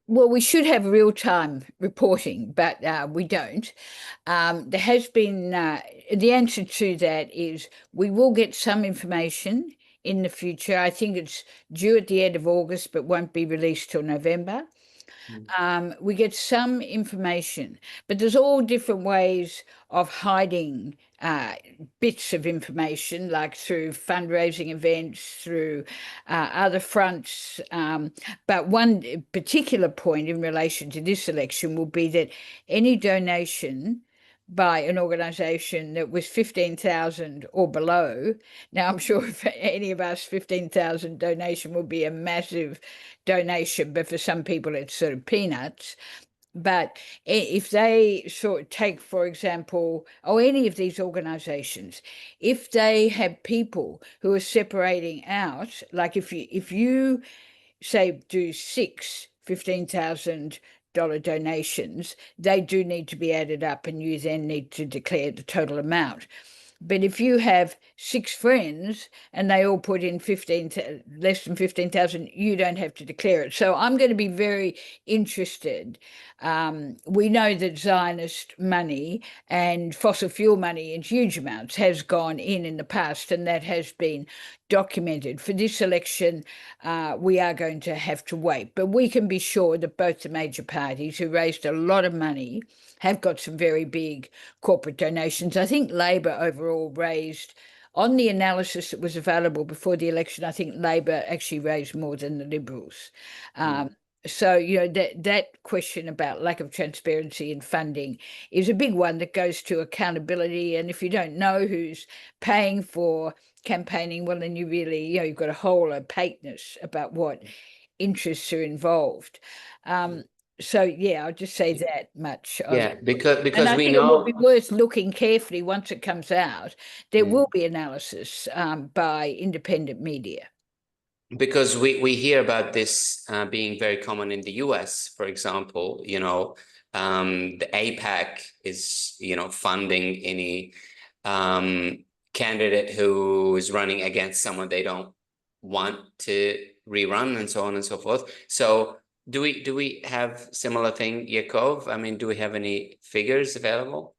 Well, we should have real-time reporting, but we don't. There has been, the answer to that is we will get some information in the future. I think it's due at the end of August, but won't be released till November. We get some information, but there's all different ways of hiding bits of information, like through fundraising events, through other fronts. But one particular point in relation to this election will be that any donation by an organization that was 15,000 or below. Now, I'm sure if any of us, 15,000 donation will be a massive donation, but for some people it's sort of peanuts. But if they sort of take, for example, or any of these organizations, if they have people who are separating out, like if you say do six $15,000 donations, they do need to be added up, and you then need to declare the total amount. But if you have six friends and they all put in less than 15,000, you don't have to declare it. So I'm going to be very interested. We know that Zionist money and fossil fuel money in huge amounts has gone in the past, and that has been documented. For this election, we are going to have to wait. But we can be sure that both the major parties, who raised a lot of money, have got some very big corporate donations. I think Labor overall raised, on the analysis that was available before the election, I think Labor actually raised more than the Liberals. So, that question about lack of transparency in funding is a big one that goes to accountability. And if you don't know who's paying for campaigning, well, then you really, you've got a whole opaqueness about what interests are involved. So yeah, I'll just say that much. Yeah, And because I we think it will be know. worth looking carefully once it comes out. There will be analysis by independent media. Because we hear about this being very common in the US, for example, the APAC is, funding any candidate who is running against someone they don't want to rerun, and so on and so forth. So do we have similar thing, Yaakov? I mean, do we have any figures available?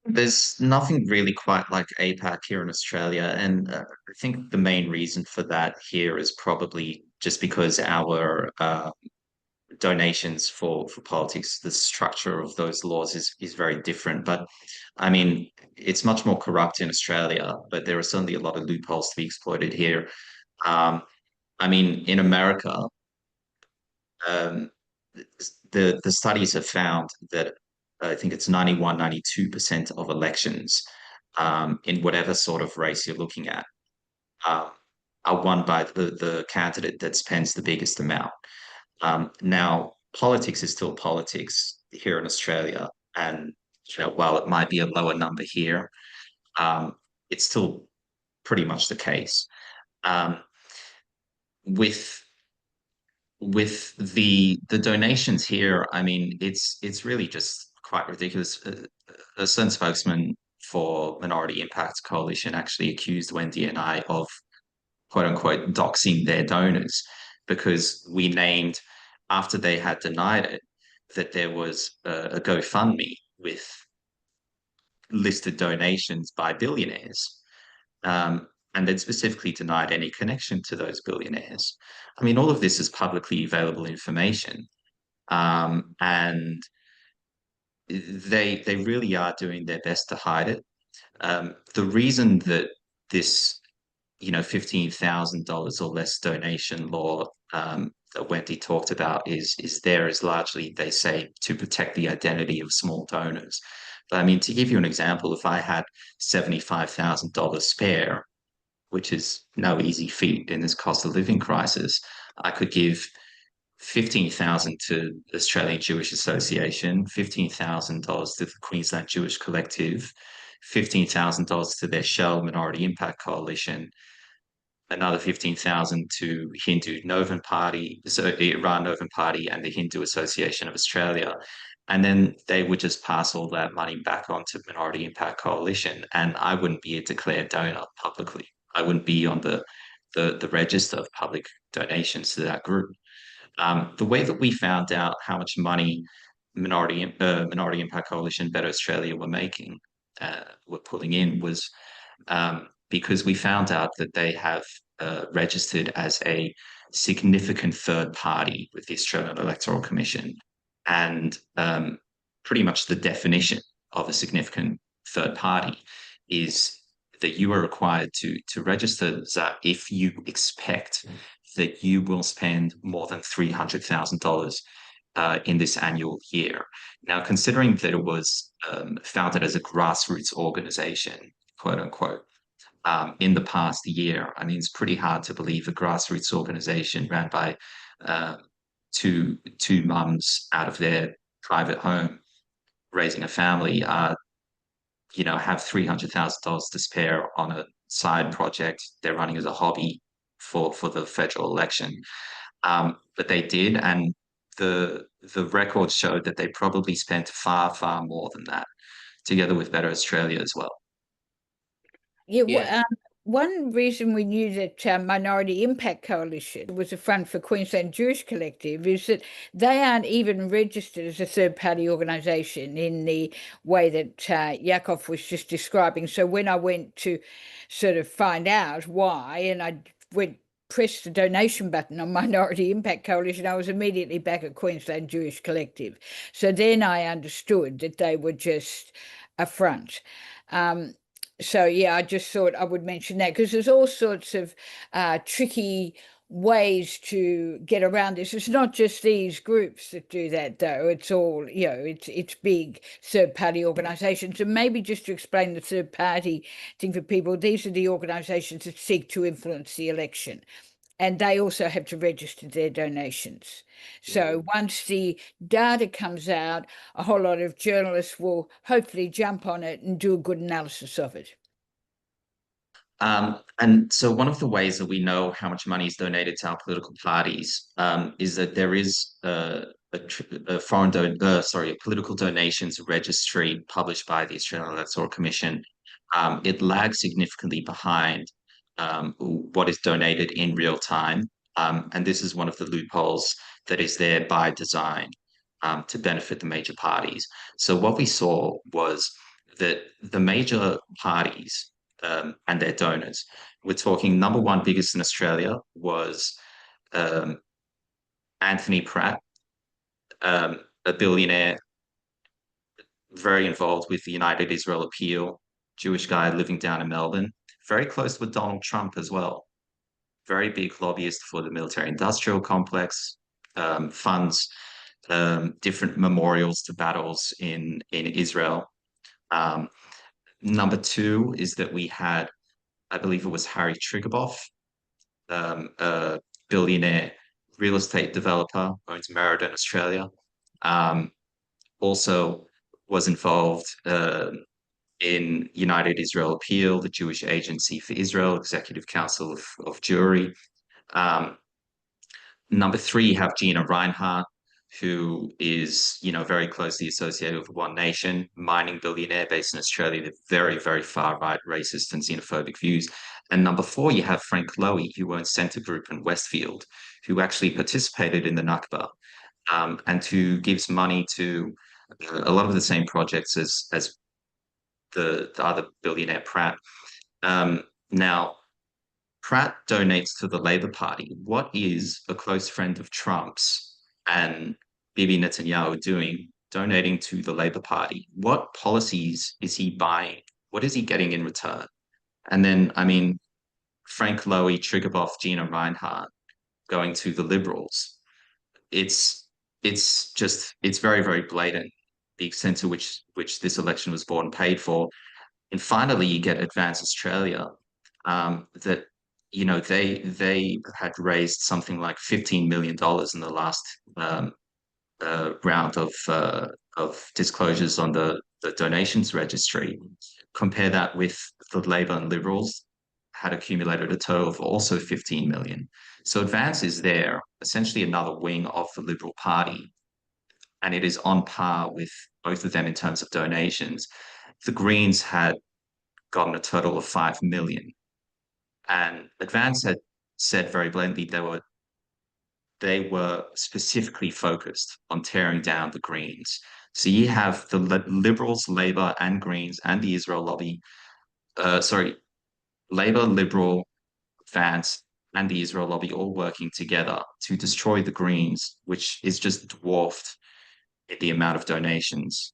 There's nothing really quite like APAC here in Australia, and I think the main reason for that here is probably just because our donations for politics, the structure of those laws is very different. But I mean, it's much more corrupt in Australia, but there are certainly a lot of loopholes to be exploited here. Um, I mean, in America, um, the studies have found that I think it's 92% of elections in whatever sort of race you're looking at um, are won by the candidate that spends the biggest amount. Now, politics is still politics here in Australia, and while it might be a lower number here, it's still pretty much the case. Um, with the donations here, I mean, it's really just quite ridiculous. A certain spokesman for Minority Impact Coalition actually accused Wendy and I of quote unquote doxing their donors because we named, after they had denied it, that there was a GoFundMe with listed donations by billionaires. And they'd specifically denied any connection to those billionaires. I mean, all of this is publicly available information. And they really are doing their best to hide it. The reason that this $15,000 or less donation law that Wendy talked about is largely, they say, to protect the identity of small donors. But I mean, to give you an example, if I had $75,000 spare, which is no easy feat in this cost of living crisis. I could give 15,000 to the Australian Jewish Association, $15,000 to the Queensland Jewish Collective, $15,000 to their Shell Minority Impact Coalition, another 15,000 to Hindu Novan Party, so Iran Novan Party and the Hindu Association of Australia. And then they would just pass all that money back on to Minority Impact Coalition. And I wouldn't be a declared donor publicly. I wouldn't be on the register of public donations to that group. The way that we found out how much money Minority Impact Coalition, Better Australia were pulling in was because we found out that they have registered as a significant third party with the Australian Electoral Commission. And pretty much the definition of a significant third party is that you are required to register that if you expect that you will spend more than $300,000 in this annual year. Now, considering that it was founded as a grassroots organization, quote unquote, in the past year, I mean, it's pretty hard to believe a grassroots organization ran by two mums out of their private home raising a family, have $300,000 to spare on a side project they're running as a hobby for the federal election. But they did, and the records showed that they probably spent far, far more than that, together with Better Australia as well. Yeah, one reason we knew that Minority Impact Coalition was a front for Queensland Jewish Collective is that they aren't even registered as a third-party organisation in the way that Yaakov was just describing. So when I went to sort of find out why, and I pressed the donation button on Minority Impact Coalition, I was immediately back at Queensland Jewish Collective. So then I understood that they were just a front. So, yeah, I just thought I would mention that because there's all sorts of tricky ways to get around this. It's not just these groups that do that, though. It's all, it's big third-party organisations. And maybe just to explain the third-party thing for people, these are the organisations that seek to influence the election. And they also have to register their donations. So once the data comes out, a whole lot of journalists will hopefully jump on it and do a good analysis of it. And so one of the ways that we know how much money is donated to our political parties is that there is a political donations registry published by the Australian Electoral Commission. It lags significantly behind what is donated in real time. And this is one of the loopholes that is there by design to benefit the major parties. So what we saw was that the major parties and their donors, we're talking number one biggest in Australia was Anthony Pratt, a billionaire, very involved with the United Israel Appeal, Jewish guy living down in Melbourne, very close with Donald Trump as well. Very big lobbyist for the military-industrial complex, funds different memorials to battles in Israel. Number two is that we had, I believe it was Harry Triguboff, a billionaire real estate developer, owns Meriden, Australia. Also was involved in United Israel Appeal, the Jewish Agency for Israel, Executive Council of Jewry. Number three, you have Gina Reinhardt, who is, very closely associated with One Nation, mining billionaire based in Australia, with very, very far-right racist and xenophobic views. And number four, you have Frank Lowy, who owns Centre Group in Westfield, who actually participated in the Nakba, and who gives money to a lot of the same projects as the other billionaire Pratt. Now, Pratt donates to the Labour Party. What is a close friend of Trump's and Bibi Netanyahu donating to the Labour Party? What policies is he buying? What is he getting in return? And then, Frank Lowy, Triguboff, Gina Reinhardt going to the Liberals. It's very, very blatant, the extent to which this election was bought and paid for. And finally, you get Advance Australia, that they had raised something like $15 million in the last round of disclosures on the donations registry. Compare that with the Labour and Liberals had accumulated a total of also 15 million. So Advance is there, essentially another wing of the Liberal Party, and it is on par with both of them in terms of donations. The Greens had gotten a total of 5 million. And Advance had said very bluntly they were specifically focused on tearing down the Greens. So you have the Liberals, Labour, and Greens, and the Israel lobby. Labour, Liberal, Vance, and the Israel lobby all working together to destroy the Greens, which is just dwarfed in the amount of donations.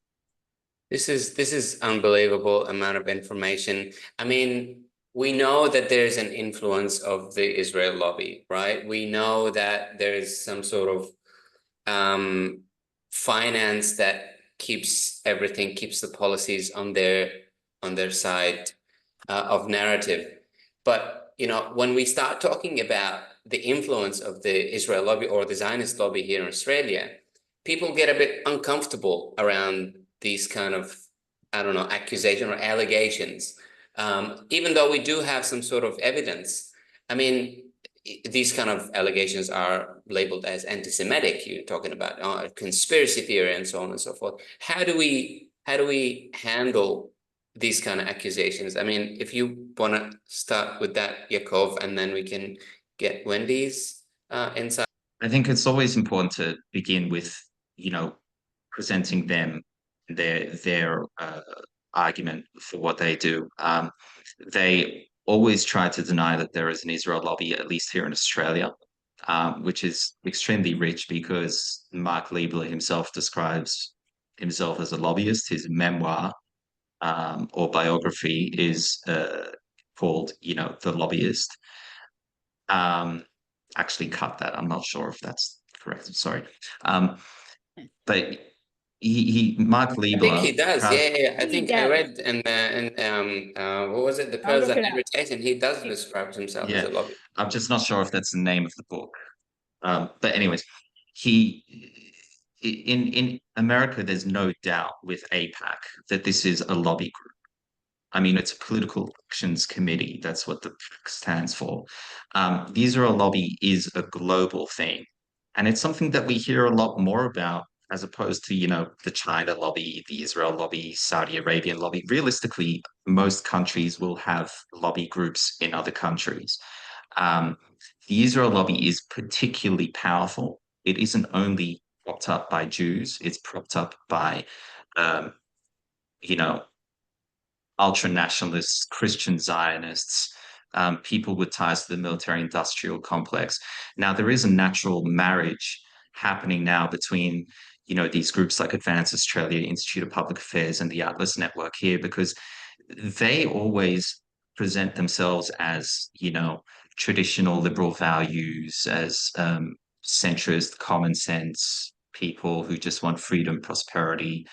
This is unbelievable amount of information. I mean, we know that there's an influence of the Israel lobby, right? We know that there is some sort of finance that keeps everything, keeps the policies on their side of narrative. But when we start talking about the influence of the Israel lobby or the Zionist lobby here in Australia, people get a bit uncomfortable around these kind of, I don't know, accusation or allegations. Even though we do have some sort of evidence. I mean, these kind of allegations are labeled as anti-Semitic. You're talking about conspiracy theory and so on and so forth. How do we handle these kind of accusations? I mean, if you want to start with that, Yaakov, and then we can get Wendy's insight. I think it's always important to begin with, presenting them their argument for what they do. They always try to deny that there is an Israel lobby, at least here in Australia, which is extremely rich because Mark Liebler himself describes himself as a lobbyist. His memoir or biography is called, The Lobbyist. Actually, cut that. I'm not sure if that's correct. Sorry. But Mark I think he Liebler. does. Yeah. I think I does. read what was it? The I'll look Pearls it up. Advertising. He does describe himself as Yeah, a lobby. I'm just not sure if that's the name of the book. But anyways, he in America, there's no doubt with AIPAC that this is a lobby group. I mean, it's a political actions committee. That's what the PAC stands for. The Israel lobby is a global thing, and it's something that we hear a lot more about as opposed to, the China lobby, the Israel lobby, Saudi Arabian lobby. Realistically, most countries will have lobby groups in other countries. Um, the Israel lobby is particularly powerful. It isn't only propped up by Jews, it's propped up by, um, you know, ultra nationalists, Christian Zionists, people with ties to the military industrial complex. Now, there is a natural marriage happening now between, these groups like Advance Australia, Institute of Public Affairs, and the Atlas Network here, because they always present themselves as, traditional liberal values, as centrist, common sense people who just want freedom, prosperity,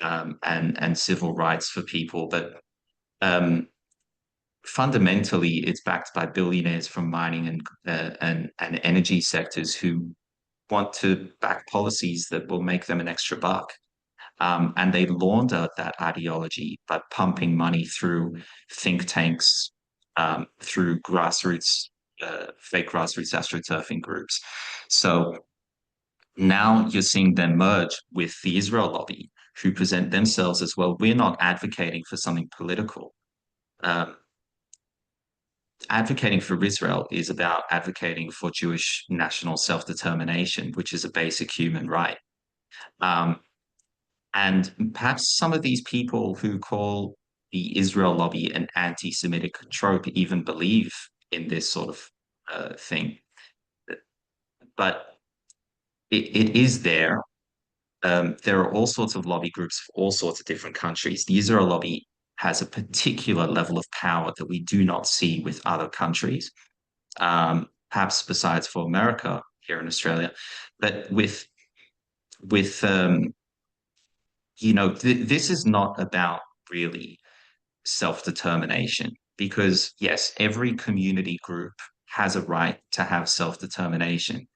and civil rights for people. But fundamentally, it's backed by billionaires from mining and energy sectors who want to back policies that will make them an extra buck. And they launder that ideology by pumping money through think tanks, through fake grassroots astroturfing groups. So now you're seeing them merge with the Israel lobby, who present themselves as, well, we're not advocating for something political. Advocating for Israel is about advocating for Jewish national self-determination, which is a basic human right. And perhaps some of these people who call the Israel lobby an anti-Semitic trope even believe in this sort of thing. But it is there. There are all sorts of lobby groups for all sorts of different countries. The Israel lobby has a particular level of power that we do not see with other countries, perhaps besides for America here in Australia. But this is not about really self-determination. because yes, every community group has a right to have self-determination.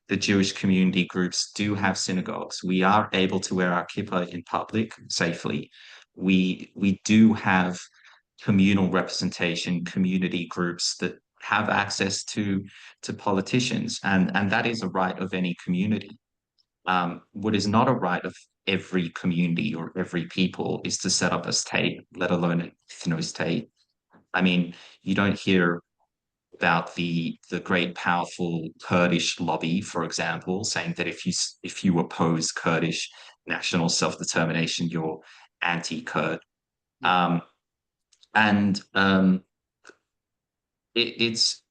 The Jewish community groups do have synagogues. We are able to wear our kippah in public safely. We do have communal representation, community groups that have access to politicians, and that is a right of any community. What is not a right of every community or every people is to set up a state, let alone an ethno-state. I mean, you don't hear about the great powerful Kurdish lobby, for example, saying that if you oppose Kurdish national self-determination, you're anti-Kurd. Um, and it's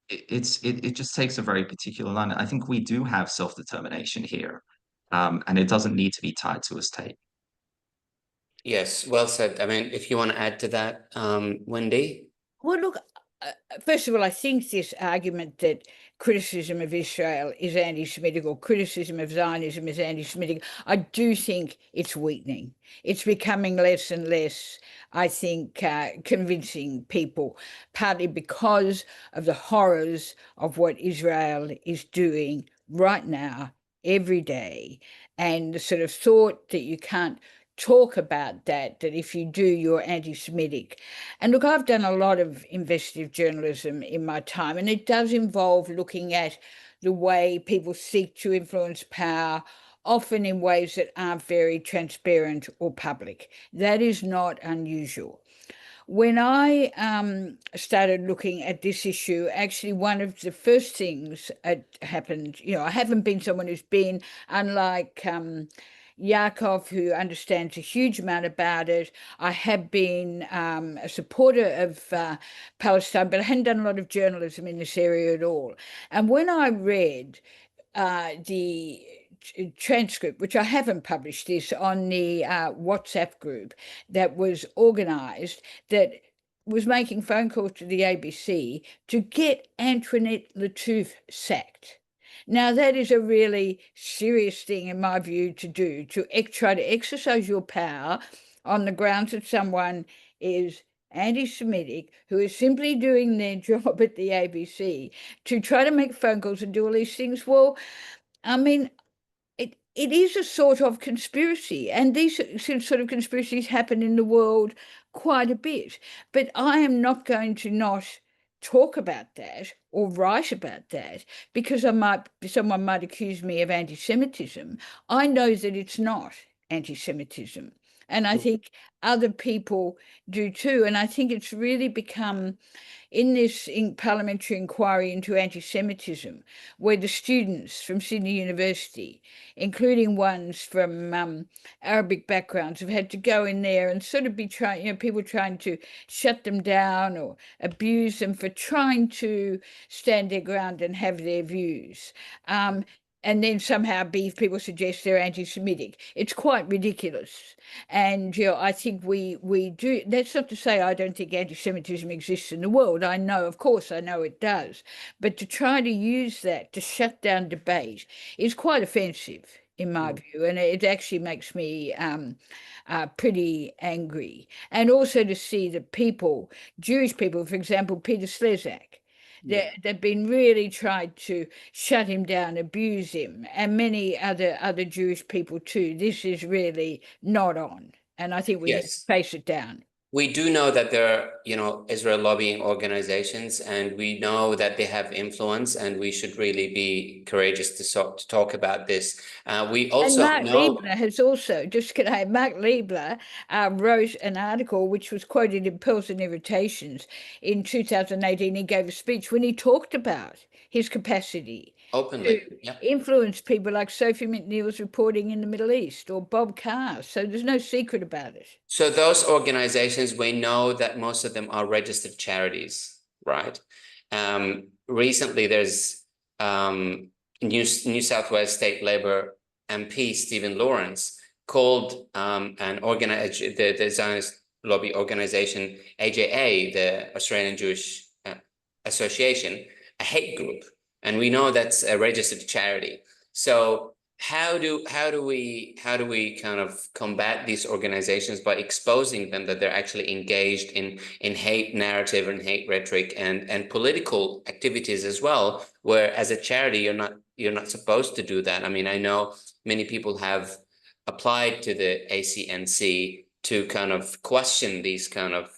it just takes a very particular line. I think we do have self-determination here, and it doesn't need to be tied to a state. Yes, well said. I mean, if you want to add to that, Wendy. Well, look, first of all, I think this argument that criticism of Israel is anti-Semitic or criticism of Zionism is anti-Semitic, I do think it's weakening. It's becoming less and less, I think, convincing people, partly because of the horrors of what Israel is doing right now, every day, and the sort of thought that you can't talk about that if you do, you're anti-Semitic. And look, I've done a lot of investigative journalism in my time, and it does involve looking at the way people seek to influence power, often in ways that aren't very transparent or public. That is not unusual. When I started looking at this issue, actually one of the first things that happened, I haven't been someone who's been, unlike Yaakov, who understands a huge amount about it. I have been a supporter of Palestine, but I hadn't done a lot of journalism in this area at all. And when I read the transcript, which I haven't published this, on the WhatsApp group that was organised, that was making phone calls to the ABC to get Antoinette Lattouf sacked. Now, that is a really serious thing, in my view, to do, to try to exercise your power on the grounds that someone is anti-Semitic, who is simply doing their job at the ABC, to try to make phone calls and do all these things. Well, I mean, it is a sort of conspiracy, and these sort of conspiracies happen in the world quite a bit. But I am not going to not talk about that or write about that because someone might accuse me of anti-Semitism. I know that it's not anti-Semitism, and I think other people do too. And I think it's really become, in this parliamentary inquiry into anti-Semitism, where the students from Sydney University, including ones from Arabic backgrounds, have had to go in there and sort of be people trying to shut them down or abuse them for trying to stand their ground and have their views. And then somehow people suggest they're anti-Semitic. It's quite ridiculous. And I think we do. That's not to say I don't think anti-Semitism exists in the world. I know, of course, I know it does. But to try to use that to shut down debate is quite offensive, in my view, and it actually makes me pretty angry. And also to see that people, Jewish people, for example, Peter Slezak, they've been really tried to shut him down, abuse him, and many other Jewish people too. This is really not on, and I think we need to face it down. We do know that there are, Israel lobbying organizations, and we know that they have influence, and we should really be courageous to talk about this. We also Mark Liebler has also, Mark Liebler wrote an article which was quoted in Pearls and Irritations in 2018. He gave a speech when he talked about his capacity openly to influence people like Sophie McNeill's reporting in the Middle East, or Bob Carr. So there's no secret about it. So those organizations, we know that most of them are registered charities, right? Recently, there's New South Wales State Labor MP Stephen Lawrence called the Zionist lobby organization AJA, the Australian Jewish Association, a hate group. And we know that's a registered charity. So how do we kind of combat these organizations by exposing them that they're actually engaged in hate narrative and hate rhetoric and political activities as well, where as a charity you're not supposed to do that. I mean, I know many people have applied to the ACNC to kind of question these kind of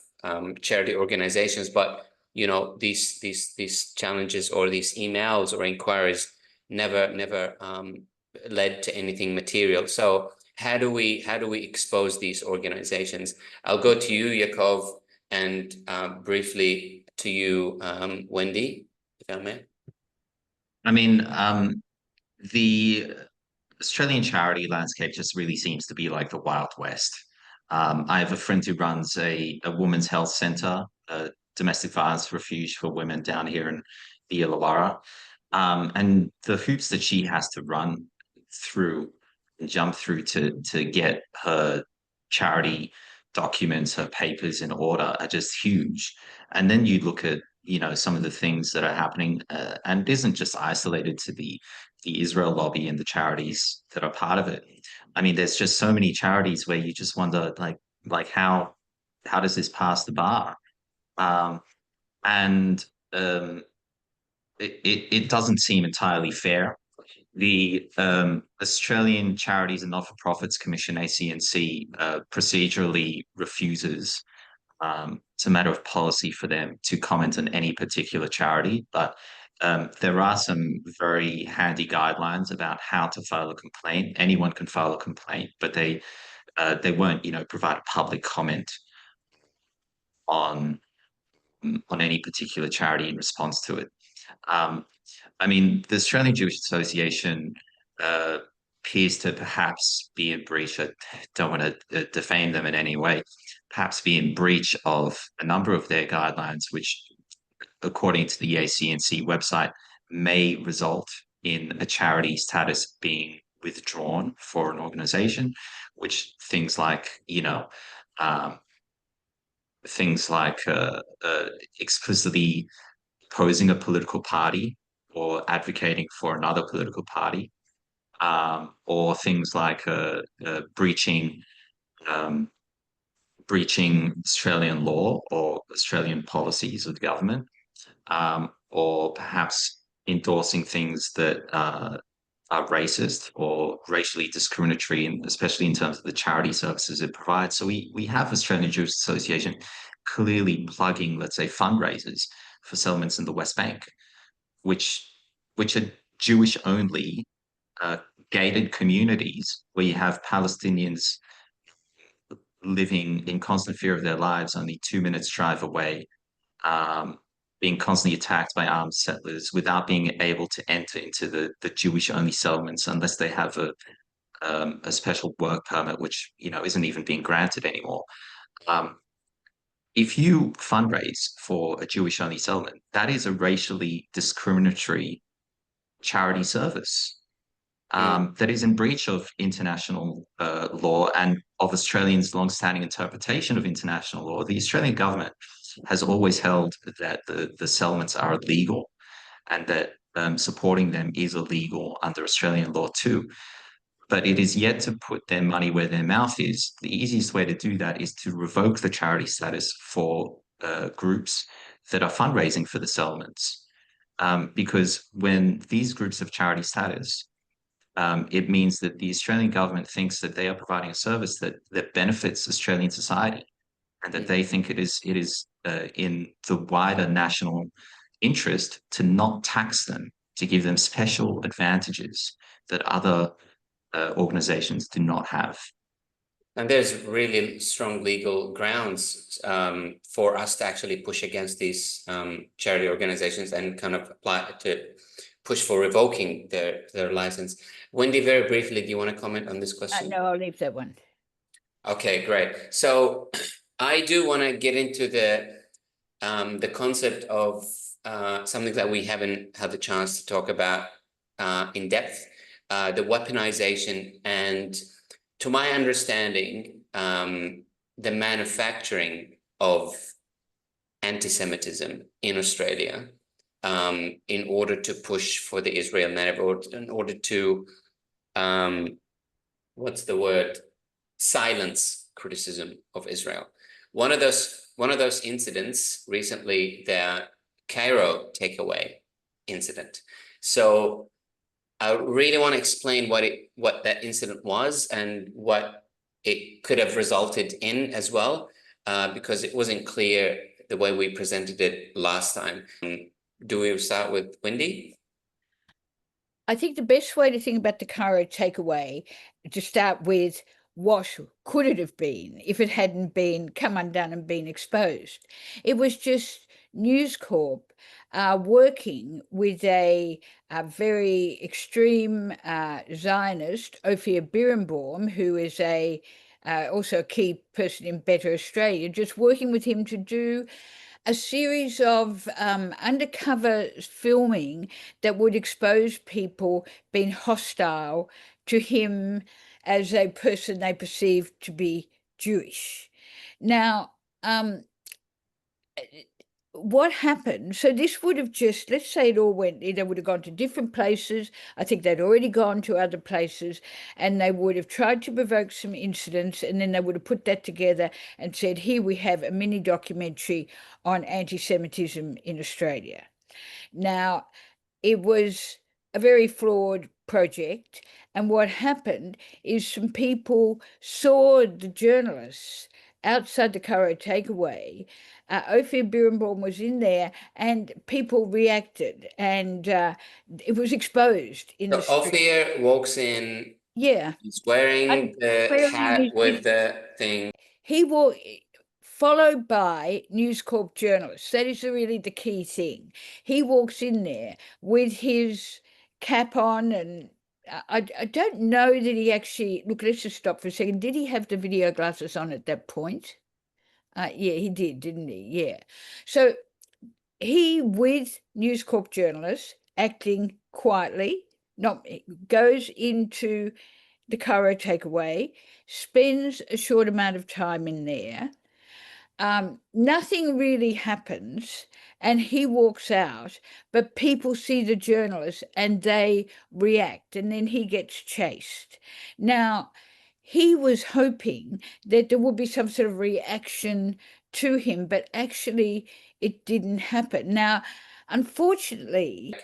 charity organizations, but these challenges or these emails or inquiries never led to anything material. So how do we expose these organizations? I'll go to you, Yaakov, and briefly to you, Wendy, if I may. I mean, the Australian charity landscape just really seems to be like the Wild West. I have a friend who runs a women's health centre, a domestic violence refuge for women down here in the Illawarra. And the hoops that she has to run through and jump through to get her charity documents, her papers in order are just huge. And then you look at, some of the things that are happening, and it isn't just isolated to the Israel lobby and the charities that are part of it. I mean, there's just so many charities where you just wonder, like how does this pass the bar? And it doesn't seem entirely fair. The Australian Charities and Not-for-Profits Commission, ACNC, procedurally refuses, it's a matter of policy for them to comment on any particular charity, but there are some very handy guidelines about how to file a complaint. Anyone can file a complaint, but they won't, provide a public comment on any particular charity in response to it. I mean, the Australian Jewish Association appears to perhaps be in breach. I don't want to defame them in any way. Perhaps be in breach of a number of their guidelines, which, according to the ACNC website, may result in a charity status being withdrawn for an organization, which things like, explicitly opposing a political party or advocating for another political party, or things like breaching Australian law or Australian policies of the government, or perhaps endorsing things that are racist or racially discriminatory, and especially in terms of the charity services it provides. So we have Australian Jewish Association clearly plugging, let's say, fundraisers for settlements in the West Bank, which are Jewish only, gated communities where you have Palestinians living in constant fear of their lives, only 2 minutes drive away, being constantly attacked by armed settlers without being able to enter into the Jewish only settlements unless they have a special work permit, which isn't even being granted anymore. If you fundraise for a Jewish only settlement, that is a racially discriminatory charity service. That is in breach of international law and of Australians' long-standing interpretation of international law. The Australian government has always held that the settlements are illegal and that supporting them is illegal under Australian law too. But it is yet to put their money where their mouth is. The easiest way to do that is to revoke the charity status for groups that are fundraising for the settlements. Because when these groups have charity status, it means that the Australian government thinks that they are providing a service that benefits Australian society, and that they think it is in the wider national interest to not tax them, to give them special advantages that other organizations do not have. And there's really strong legal grounds for us to actually push against these charity organizations and kind of push for revoking their license. Wendy, very briefly, do you want to comment on this question? No, I'll leave that one. Okay, great. So I do want to get into the concept of something that we haven't had the chance to talk about in depth, the weaponization and, to my understanding, the manufacturing of anti-Semitism in Australia in order to push for the Israel narrative, or in order to what's the word? Silence criticism of Israel. One of those incidents recently, the Cairo takeaway incident. So I really want to explain what that incident was and what it could have resulted in as well, because it wasn't clear the way we presented it last time. Do we start with Wendy? I think the best way to think about the Cairo takeaway, to start with, what could it have been if it hadn't been come undone and been exposed? It was just News Corp working with a very extreme Zionist, Ophir Birnbaum, who is also a key person in Better Australia, just working with him to do a series of undercover filming that would expose people being hostile to him as a person they perceived to be Jewish. Now, what happened? So this would have just, let's say it all went, they would have gone to different places. I think they'd already gone to other places, and they would have tried to provoke some incidents, and then they would have put that together and said, here we have a mini documentary on anti-Semitism in Australia. Now, it was a very flawed project, and what happened is some people saw the journalists outside the Cairo takeaway. Ophir Birnbaum was in there, and people reacted, and it was exposed in the street. Ophir walks in. Yeah, He's wearing the hat with the thing. He will, followed by News Corp journalists. That is really the key thing. He walks in there with his cap on, and I don't know that he actually, look, let's just stop for a second. Did he have the video glasses on at that point? Yeah, he did, didn't he? Yeah. So he, with News Corp journalists, acting quietly, goes into the Cairo takeaway, spends a short amount of time in there. Nothing really happens, and he walks out, but people see the journalists and they react, and then he gets chased. Now, he was hoping that there would be some sort of reaction to him, but actually it didn't happen. Now, unfortunately,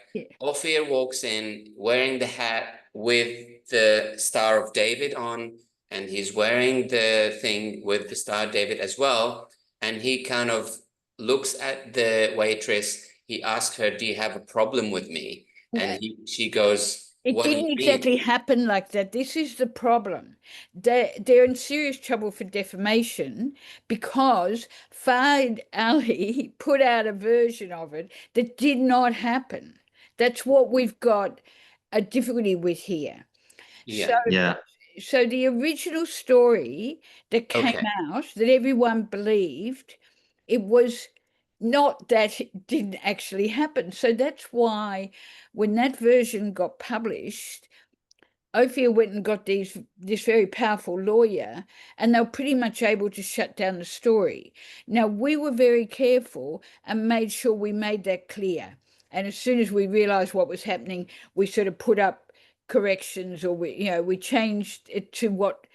Ophir walks in wearing the hat with the Star of David on, and he's wearing the thing with the Star of David as well. And he kind of looks at the waitress. He asks her, "Do you have a problem with me?" And she goes, it "What do didn't you exactly mean?" happen like that. This is the problem. They're in serious trouble for defamation because Fahd Ali put out a version of it that did not happen. That's what we've got a difficulty with here. Yeah. Yeah. So the original story that came out that everyone believed, it was not that it didn't actually happen. So that's why when that version got published, Ophir went and got this very powerful lawyer, and they were pretty much able to shut down the story. Now, we were very careful and made sure we made that clear. And as soon as we realized what was happening, we sort of put up corrections, or we changed it to what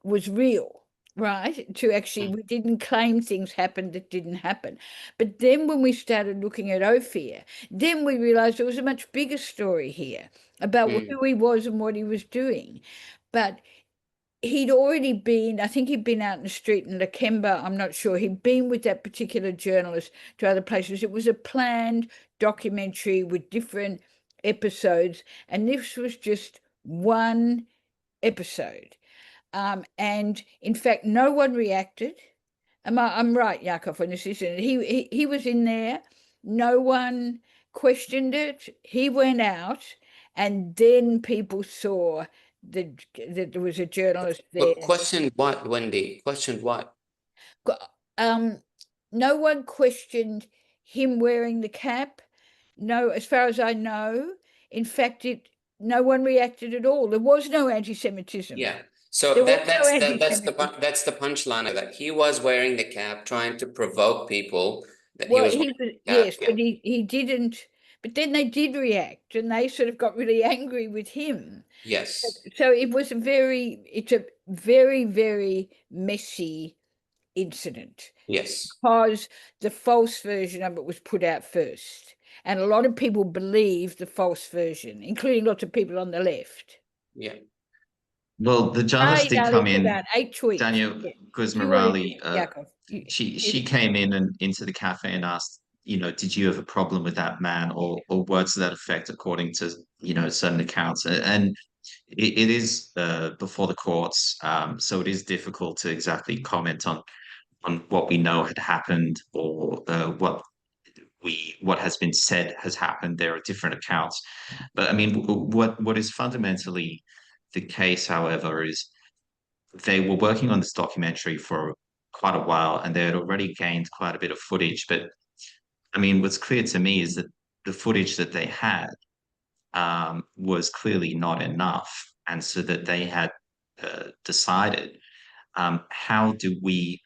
was real, right? To actually, we didn't claim things happened that didn't happen. But then when we started looking at Ophir, then we realized there was a much bigger story here about who he was and what he was doing. But he'd already been, I think he'd been out in the street in Lakemba, I'm not sure. He'd been with that particular journalist to other places. It was a planned documentary with different episodes, and this was just one episode. And in fact, no one reacted. I'm right, Yaakov, on this, isn't it? He was in there. No one questioned it. He went out, and then people saw that there was a journalist there. Questioned what, Wendy? Questioned what? No one questioned him wearing the cap. No, as far as I know. In fact, no one reacted at all. There was no anti-Semitism. Yeah. So that's the punchline, that he was wearing the cap, trying to provoke people. That Well, he was yes, but he didn't. But then they did react, and they sort of got really angry with him. Yes. So it's a very, very messy incident. Yes. Because the false version of it was put out first. And a lot of people believe the false version, including lots of people on the left. Yeah. Well, the journalist did come in, About 8 tweets. Daniel Yeah. Guzmorali. Yaakov, She came in and into the cafe and asked, did you have a problem with that man, or words to that effect, according to certain accounts. And it is before the courts, so it is difficult to exactly comment on what we know had happened, or what has been said has happened. There are different accounts, but I mean, what is fundamentally the case, however, is they were working on this documentary for quite a while, and they had already gained quite a bit of footage. But I mean, what's clear to me is that the footage that they had was clearly not enough, and so that they had decided, how do we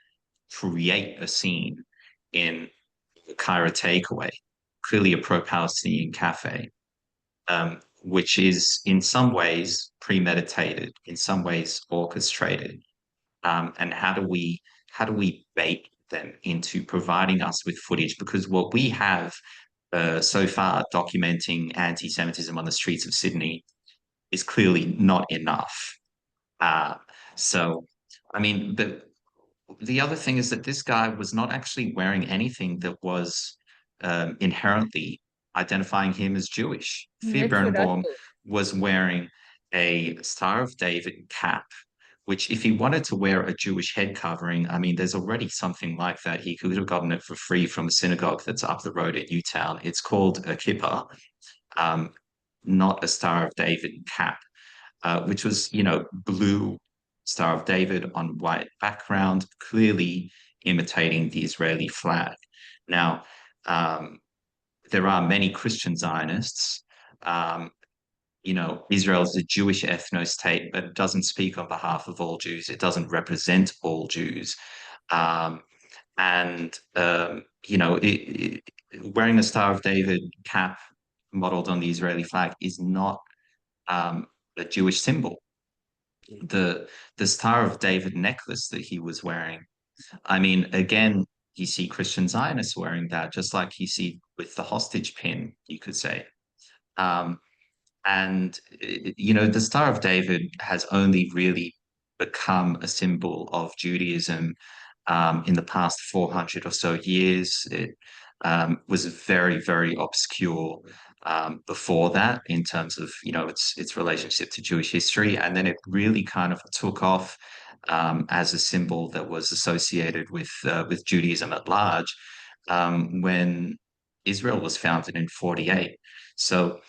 create a scene in the Cairo Takeaway, clearly a pro-Palestinian cafe, which is in some ways premeditated, in some ways orchestrated, and how do we bait them into providing us with footage? Because what we have so far documenting anti-Semitism on the streets of Sydney is clearly not enough. So, I mean, the other thing is that this guy was not actually wearing anything that was inherently identifying him as Jewish. Thea Birnbaum was wearing a Star of David cap, which, if he wanted to wear a Jewish head covering, I mean, there's already something like that. He could have gotten it for free from a synagogue that's up the road at Newtown. It's called a kippah, not a Star of David cap, which was, blue Star of David on white background, clearly imitating the Israeli flag. Now, there are many Christian Zionists. Israel is a Jewish ethno-state, but it doesn't speak on behalf of all Jews. It doesn't represent all Jews. Wearing a Star of David cap modeled on the Israeli flag is not a Jewish symbol. The Star of David necklace that he was wearing, I mean, again, you see Christian Zionists wearing that, just like you see with the hostage pin, you could say. And the Star of David has only really become a symbol of Judaism in the past 400 or so years. It was very, very obscure before that, in terms of its relationship to Jewish history, and then it really kind of took off as a symbol that was associated with Judaism at large when Israel was founded in 48. So,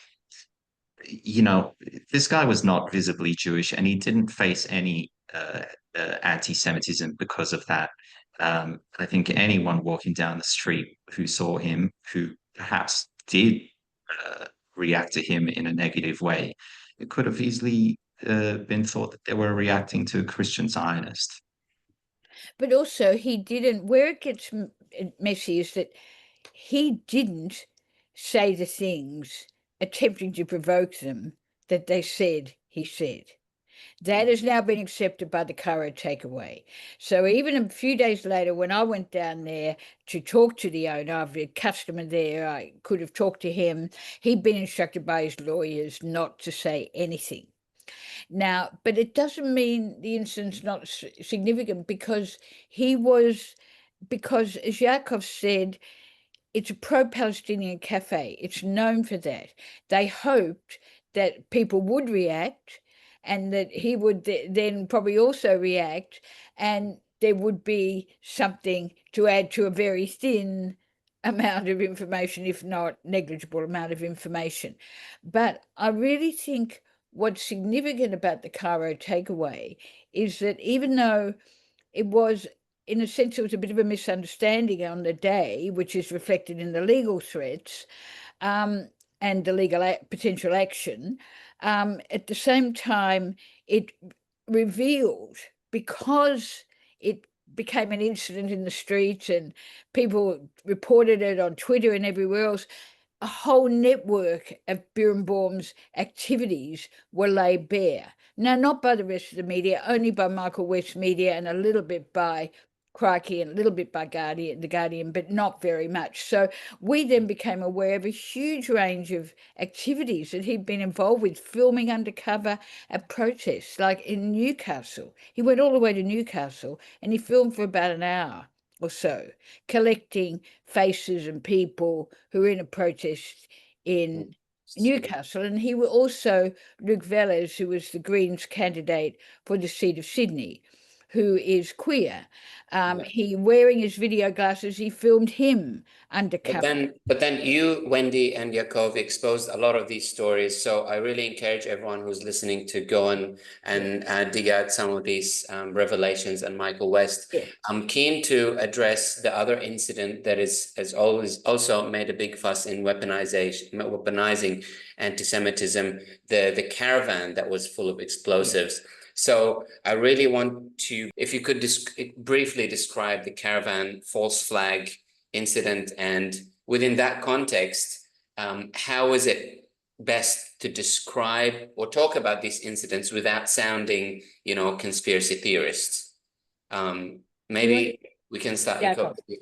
this guy was not visibly Jewish, and he didn't face any anti-Semitism because of that. I think anyone walking down the street who saw him, who perhaps did react to him in a negative way, it could have easily been thought that they were reacting to a Christian Zionist. But also, he didn't, where it gets messy is that he didn't say the things attempting to provoke them that they said he said. That has now been accepted by the Cairo Takeaway. So even a few days later, when I went down there to talk to the owner, I've a customer there, I could have talked to him. He'd been instructed by his lawyers not to say anything. Now, but it doesn't mean the incident's not significant, because because, as Yaakov said, it's a pro-Palestinian cafe. It's known for that. They hoped that people would react, and that he would then probably also react, and there would be something to add to a very thin amount of information, if not negligible amount of information. But I really think what's significant about the Cairo Takeaway is that, even though it was, in a sense, it was a bit of a misunderstanding on the day, which is reflected in the legal threats and the legal potential action, at the same time, it revealed, because it became an incident in the streets and people reported it on Twitter and everywhere else, a whole network of Birnbaum's activities were laid bare. Now, not by the rest of the media, only by Michael West's media and a little bit by Crikey and a little bit by The Guardian, but not very much. So we then became aware of a huge range of activities that he'd been involved with, filming undercover at protests, like in Newcastle. He went all the way to Newcastle and he filmed for about an hour or so, collecting faces and people who were in a protest in Newcastle. And he was also Luke Velez, who was the Greens candidate for the seat of Sydney, who is queer. He, wearing his video glasses, he filmed him undercover. But then you, Wendy, and Yaakov exposed a lot of these stories. So I really encourage everyone who's listening to go and dig out some of these revelations and Michael West. Yeah. I'm keen to address the other incident that has always also made a big fuss in weaponizing anti-Semitism, the caravan that was full of explosives. Yeah. So I really want to, if you could briefly describe the caravan false flag incident, and within that context, how is it best to describe or talk about these incidents without sounding, conspiracy theorists? Maybe we can start with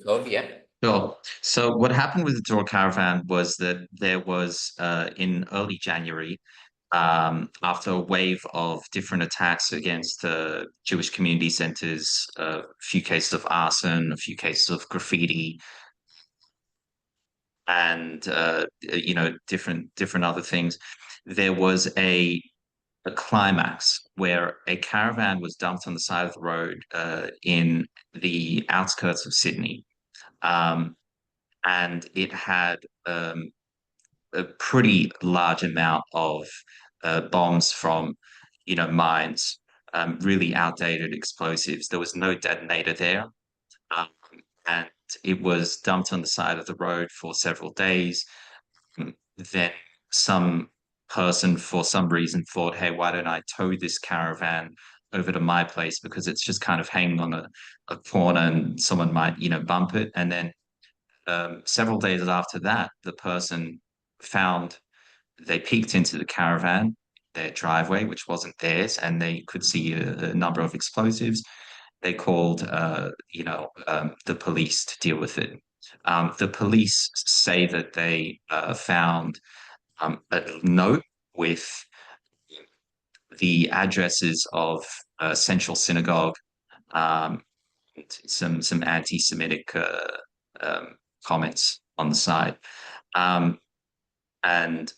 Yaakov, yeah. Sure. So what happened with the Door Caravan was that there was in early January, after a wave of different attacks against Jewish community centers, a few cases of arson, a few cases of graffiti, and different other things, there was a climax where a caravan was dumped on the side of the road in the outskirts of Sydney, and it had a pretty large amount of bombs from mines, really outdated explosives. There was no detonator there, and it was dumped on the side of the road for several days. Then some person, for some reason, thought, hey, why don't I tow this caravan over to my place, because it's just kind of hanging on a corner and someone might, bump it. And then several days after that, the person they peeked into the caravan, their driveway, which wasn't theirs, and they could see a number of explosives. They called, the police to deal with it. The police say that they found a note with the addresses of Central Synagogue, some anti-Semitic comments on the side. And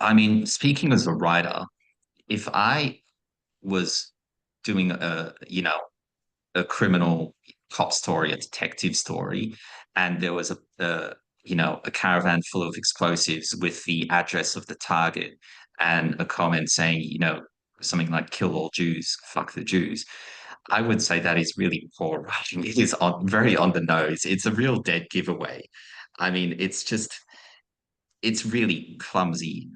I mean, speaking as a writer, if I was doing a criminal cop story, a detective story, and there was a caravan full of explosives with the address of the target and a comment saying, something like "kill all Jews, fuck the Jews," I would say that is really poor writing. It is very on the nose. It's a real dead giveaway. I mean, it's really clumsy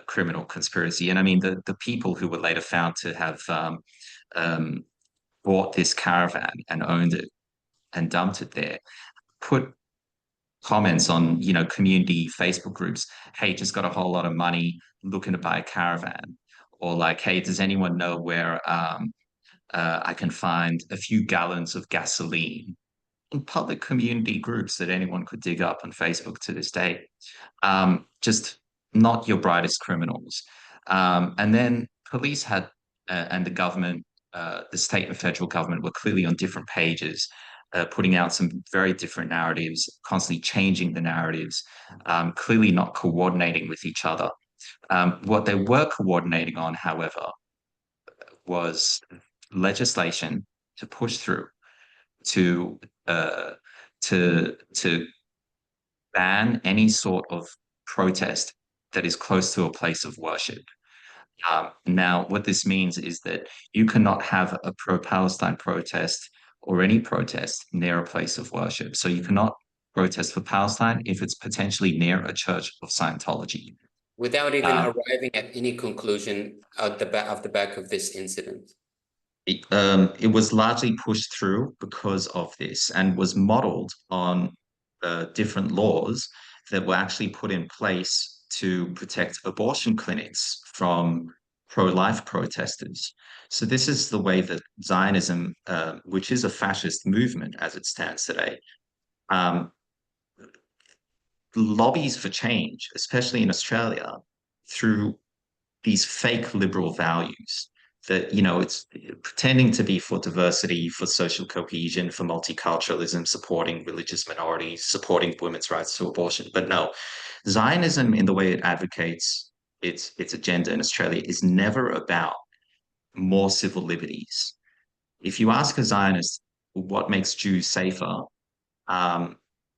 criminal conspiracy. And I mean, the people who were later found to have bought this caravan and owned it and dumped it there put comments on, community Facebook groups. Hey, just got a whole lot of money, looking to buy a caravan. Or like, hey, does anyone know where I can find a few gallons of gasoline? In public community groups that anyone could dig up on Facebook to this day. Just not your brightest criminals. And then police had, and the government, the state and federal government were clearly on different pages, putting out some very different narratives, constantly changing the narratives, clearly not coordinating with each other. What they were coordinating on, however, was legislation to push through to ban any sort of protest that is close to a place of worship. Now, what this means is that you cannot have a pro-Palestine protest or any protest near a place of worship. So you cannot protest for Palestine if it's potentially near a church of Scientology. Without even arriving at any conclusion off the back of this incident. It was largely pushed through because of this and was modeled on different laws that were actually put in place to protect abortion clinics from pro-life protesters. So this is the way that Zionism, which is a fascist movement as it stands today, um, lobbies for change, especially in Australia, through these fake liberal values that, it's pretending to be for diversity, for social cohesion, for multiculturalism, supporting religious minorities, supporting women's rights to abortion. But no, Zionism, in the way it advocates its agenda in Australia, is never about more civil liberties. If you ask a Zionist what makes Jews safer, um,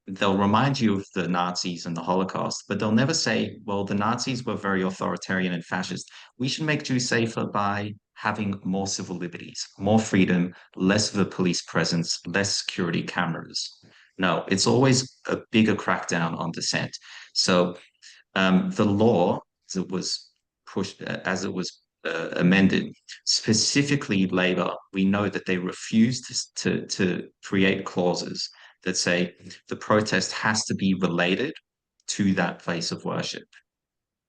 they'll remind you of the Nazis and the Holocaust, but they'll never say, well, the Nazis were very authoritarian and fascist. We should make Jews safer by having more civil liberties, more freedom, less of a police presence, less security cameras. No, it's always a bigger crackdown on dissent. So the law, as it was amended, specifically Labor, we know that they refused to create clauses that say the protest has to be related to that place of worship.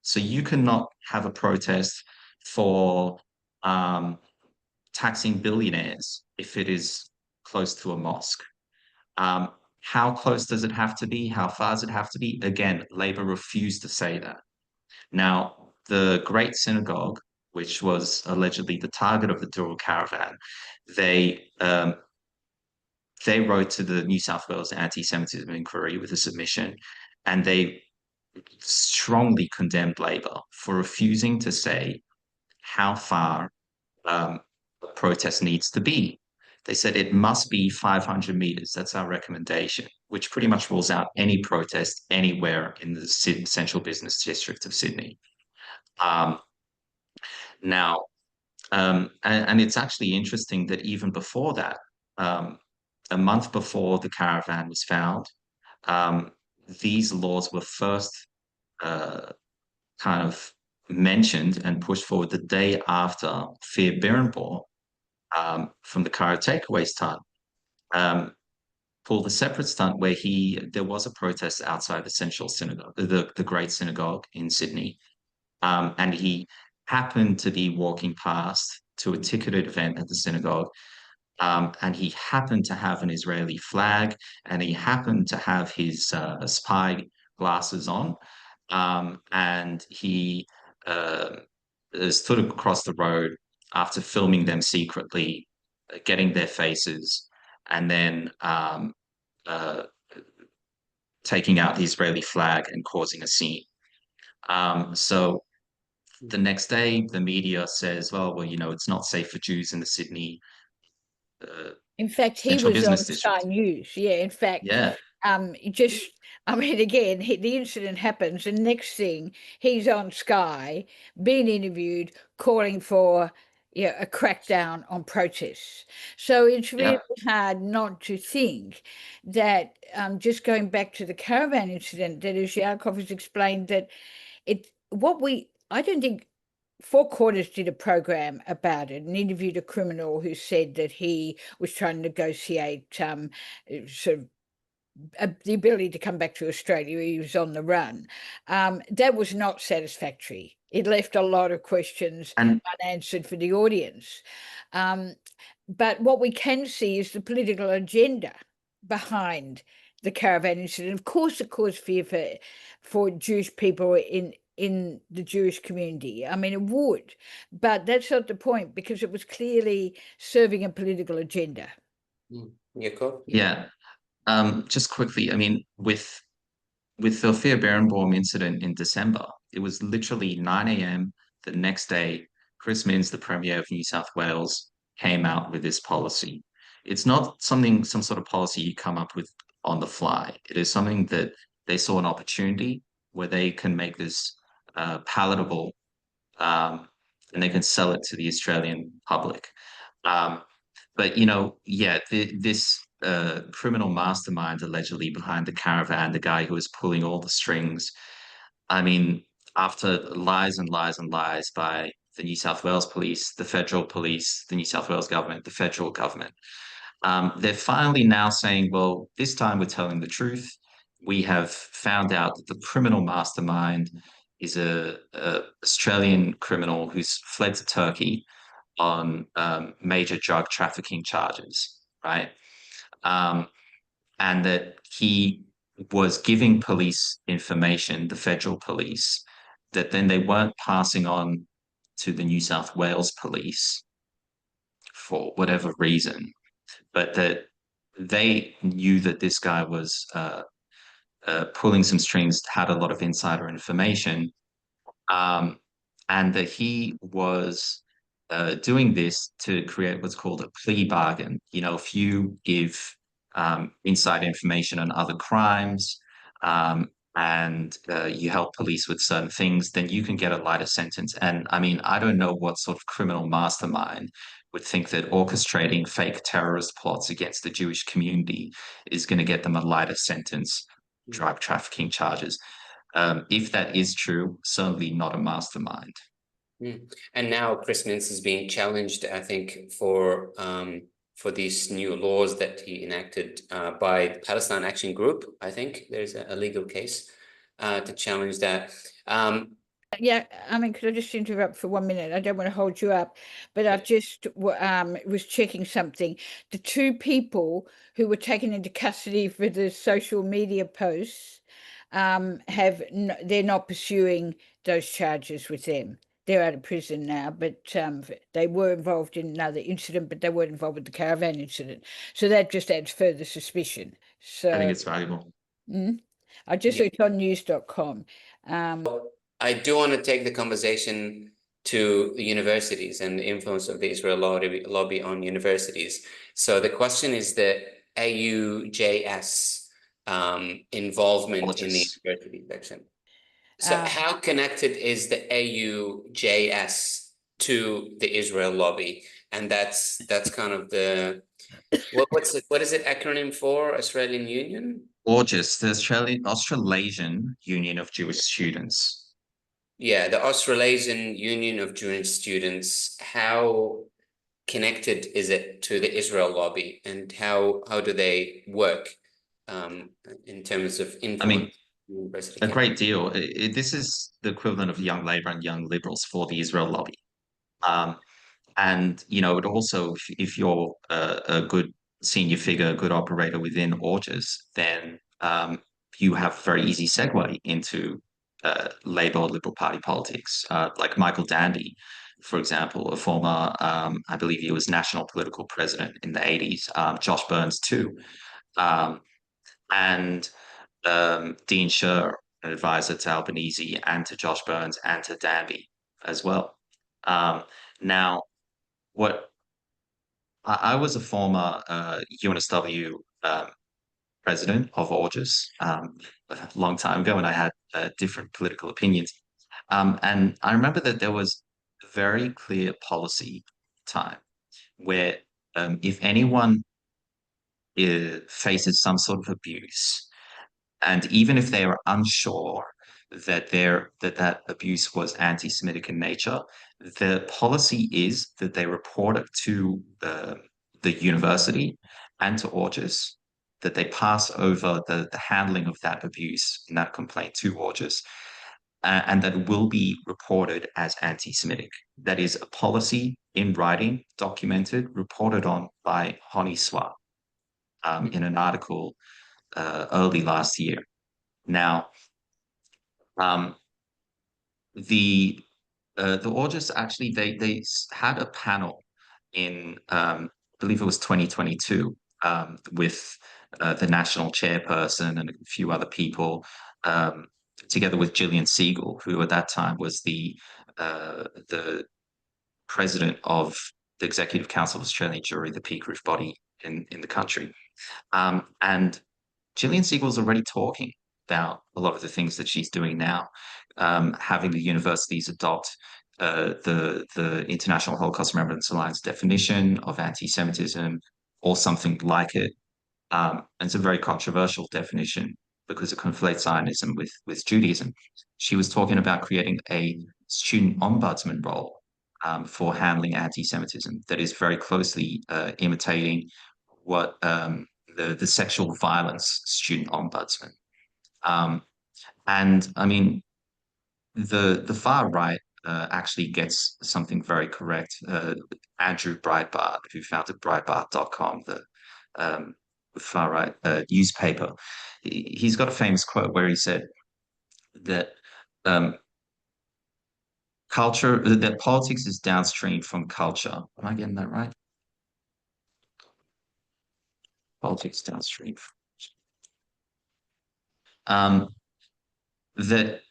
So you cannot have a protest for taxing billionaires if it is close to a mosque. How close does it have to be? How far does it have to be? Again, Labor refused to say that. Now, the Great Synagogue, which was allegedly the target of the Dural Caravan, they they wrote to the New South Wales Anti-Semitism Inquiry with a submission, and they strongly condemned Labor for refusing to say how far the protest needs to be. They said it must be 500 meters. That's our recommendation, which pretty much rules out any protest anywhere in the central business district of Sydney. Um, now, and it's actually interesting that even before that, a month before the caravan was found, these laws were first kind of mentioned and pushed forward the day after Fear Birnbaugh from the Cairo takeaway stunt. Pulled a separate stunt where there was a protest outside the Central Synagogue, the Great Synagogue in Sydney, and he happened to be walking past to a ticketed event at the synagogue, and he happened to have an Israeli flag, and he happened to have his spy glasses on, and he stood across the road after filming them secretly, getting their faces, and then taking out the Israeli flag and causing a scene. So the next day, the media says, well, it's not safe for Jews in the Sydney in fact, he Central was on Business Sky District. News. Yeah, in fact, Yeah. again, the incident happens, and next thing, he's on Sky, being interviewed, calling for a crackdown on protests. So it's really hard not to think that, just going back to the caravan incident, that as Yaakov has explained, that I don't think Four Quarters did a program about it and interviewed a criminal who said that he was trying to negotiate sort of the ability to come back to Australia. He was on the run. That was not satisfactory. It left a lot of questions unanswered for the audience. But what we can see is the political agenda behind the caravan incident. Of course, it caused fear for Jewish people in the Jewish community. I mean, it would, but that's not the point, because it was clearly serving a political agenda. Yaakov? Yeah. Just quickly, I mean, with the Fear Barenbaum incident in December, it was literally 9 a.m. the next day. Chris Minns, the Premier of New South Wales, came out with this policy. It's not some sort of policy you come up with on the fly. It is something that they saw an opportunity where they can make this palatable, and they can sell it to the Australian public. But this criminal mastermind allegedly behind the caravan, the guy who was pulling all the strings. I mean, after lies and lies and lies by the New South Wales police, the federal police, the New South Wales government, the federal government, they're finally now saying, well, this time we're telling the truth. we have found out that the criminal mastermind is a Australian criminal who's fled to Turkey on major drug trafficking charges, right? And that he was giving police information, the federal police, that then they weren't passing on to the New South Wales police for whatever reason, but that they knew that this guy was pulling some strings, had a lot of insider information, um, and that he was doing this to create what's called a plea bargain. You know, if you give inside information on other crimes and you help police with certain things, then you can get a lighter sentence. And I mean, I don't know what sort of criminal mastermind would think that orchestrating fake terrorist plots against the Jewish community is going to get them a lighter sentence, drug trafficking charges. If that is true, certainly not a mastermind. And now Chris Mintz is being challenged, I think, for these new laws that he enacted by the Palestine Action Group. I think there's a legal case to challenge that. Yeah, I mean, could I just interrupt for 1 minute? I don't want to hold you up, but I've just was checking something. The two people who were taken into custody for the social media posts they're not pursuing those charges with them. They're out of prison now, but they were involved in another incident, but they weren't involved with the Caravan incident. So that just adds further suspicion. So I think it's valuable. I just looked on news.com. I do want to take the conversation to the universities and the influence of the Israel lobby on universities. So the question is the AUJS involvement in the university section. So how connected is the AUJS to the Israel lobby? And that's kind of the what is it acronym for? Australian Union? AUJS, the Australasian Union of Jewish Students. Yeah, the Australasian Union of Jewish Students. How connected is it to the Israel lobby, and how do they work in terms of influence? I mean, university a great deal. This is the equivalent of Young Labour and Young Liberals for the Israel lobby. And, you know, it also, if you're a good senior figure, a good operator within AUJS, then you have a very easy segue into Labour or Liberal Party politics. Like Michael Danby, for example, a former, I believe he was national political president in the 80s, Josh Burns too. And Dean Scher, an advisor to Albanese and to Josh Burns and to Danby as well. Now, what I was a former UNSW president of AUJS a long time ago, and I had different political opinions. And I remember that there was a very clear policy time where if anyone faces some sort of abuse, and even if they are unsure that that abuse was anti-Semitic in nature, the policy is that they report it to the university and to AUJS, that they pass over the handling of that abuse and that complaint to AUJS, and that it will be reported as anti-Semitic. That is a policy in writing, documented, reported on by Honi Soit in an article early last year. Now, the AUJS actually they had a panel in I believe it was 2022 with the national chairperson and a few other people, together with Gillian Siegel, who at that time was the president of the Executive Council of Australian Jury, the peak roof body in the country, and Gillian Siegel's already talking about a lot of the things that she's doing now, having the universities adopt the International Holocaust Remembrance Alliance definition of anti-Semitism or something like it. And it's a very controversial definition because it conflates Zionism with Judaism. She was talking about creating a student ombudsman role for handling anti-Semitism that is very closely imitating what the sexual violence student ombudsman And I mean, the far right actually gets something very correct. Andrew Breitbart, who founded Breitbart.com, um, the far right newspaper, he's got a famous quote where he said that um, that politics is downstream from culture. Am I getting that right? Politics downstream. Um, that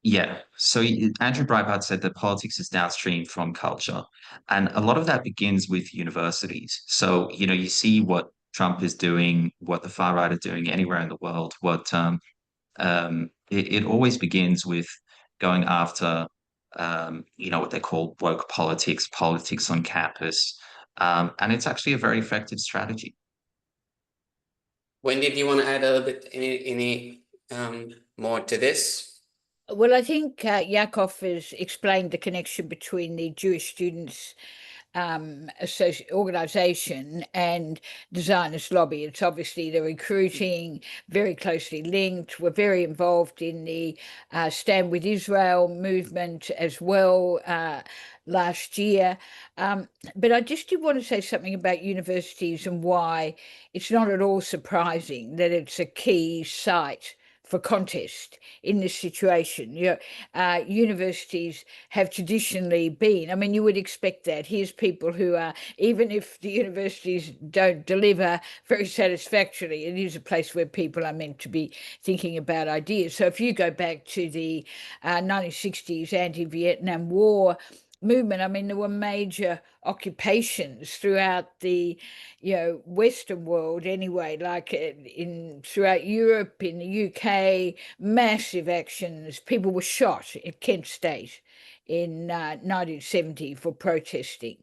Yeah. So Andrew Breitbart said that politics is downstream from culture. And a lot of that begins with universities. So, you see what Trump is doing, what the far right are doing anywhere in the world. It always begins with going after, what they call woke politics, politics on campus. And it's actually a very effective strategy. Wendy, do you want to add a little bit any more to this? Well, I think Yaakov has explained the connection between the Jewish students organization and the Zionist lobby. It's obviously the recruiting, very closely linked. We're very involved in the Stand with Israel movement as well last year. But I just did want to say something about universities and why it's not at all surprising that it's a key site for contest in this situation. Universities have traditionally been, I mean, you would expect that. Here's people who are, even if the universities don't deliver very satisfactorily, it is a place where people are meant to be thinking about ideas. So if you go back to the 1960s anti-Vietnam War movement, I mean, there were major occupations throughout the Western world anyway, like throughout Europe, in the UK, massive actions. People were shot at Kent State in 1970 for protesting,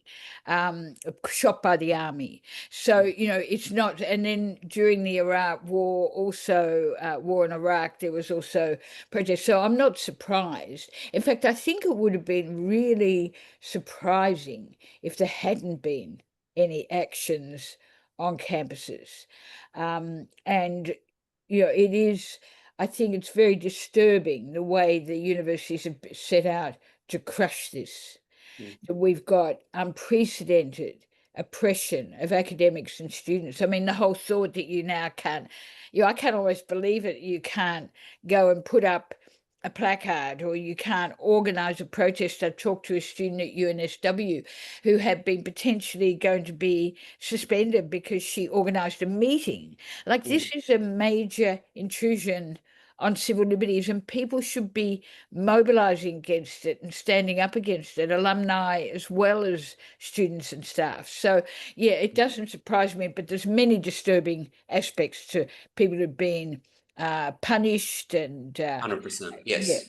shot by the army. So, it's not, and then during the Iraq war, also war in Iraq, there was also protests. So I'm not surprised. In fact, I think it would have been really surprising if there hadn't been any actions on campuses. And, it is, I think it's very disturbing the way the universities have set out to crush this. That we've got unprecedented oppression of academics and students. I mean, the whole thought that you now can't, I can't always believe it. You can't go and put up a placard, or you can't organise a protest. I talked to a student at UNSW who had been potentially going to be suspended because she organised a meeting. Like, this is a major intrusion on civil liberties, and people should be mobilising against it and standing up against it, alumni as well as students and staff. So, yeah, it doesn't surprise me, but there's many disturbing aspects to people who've been punished and 100%. Yes. yeah.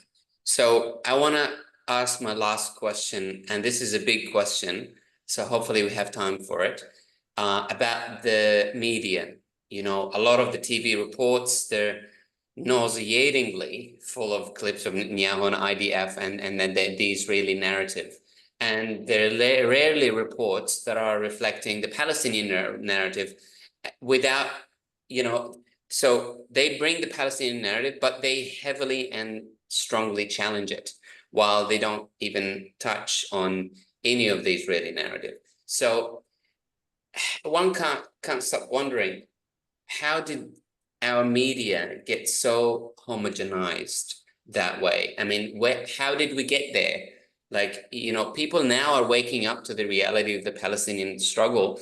So I want to ask my last question, and this is a big question, so hopefully we have time for it, about the media. A lot of the TV reports, they're nauseatingly full of clips of Netanyahu and IDF and then the Israeli narrative. And there are rarely reports that are reflecting the Palestinian narrative without, so they bring the Palestinian narrative, but they heavily and strongly challenge it, while they don't even touch on any of the Israeli narrative. So one can't stop wondering, how did our media get so homogenized that way? I mean, how did we get there? Like, people now are waking up to the reality of the Palestinian struggle,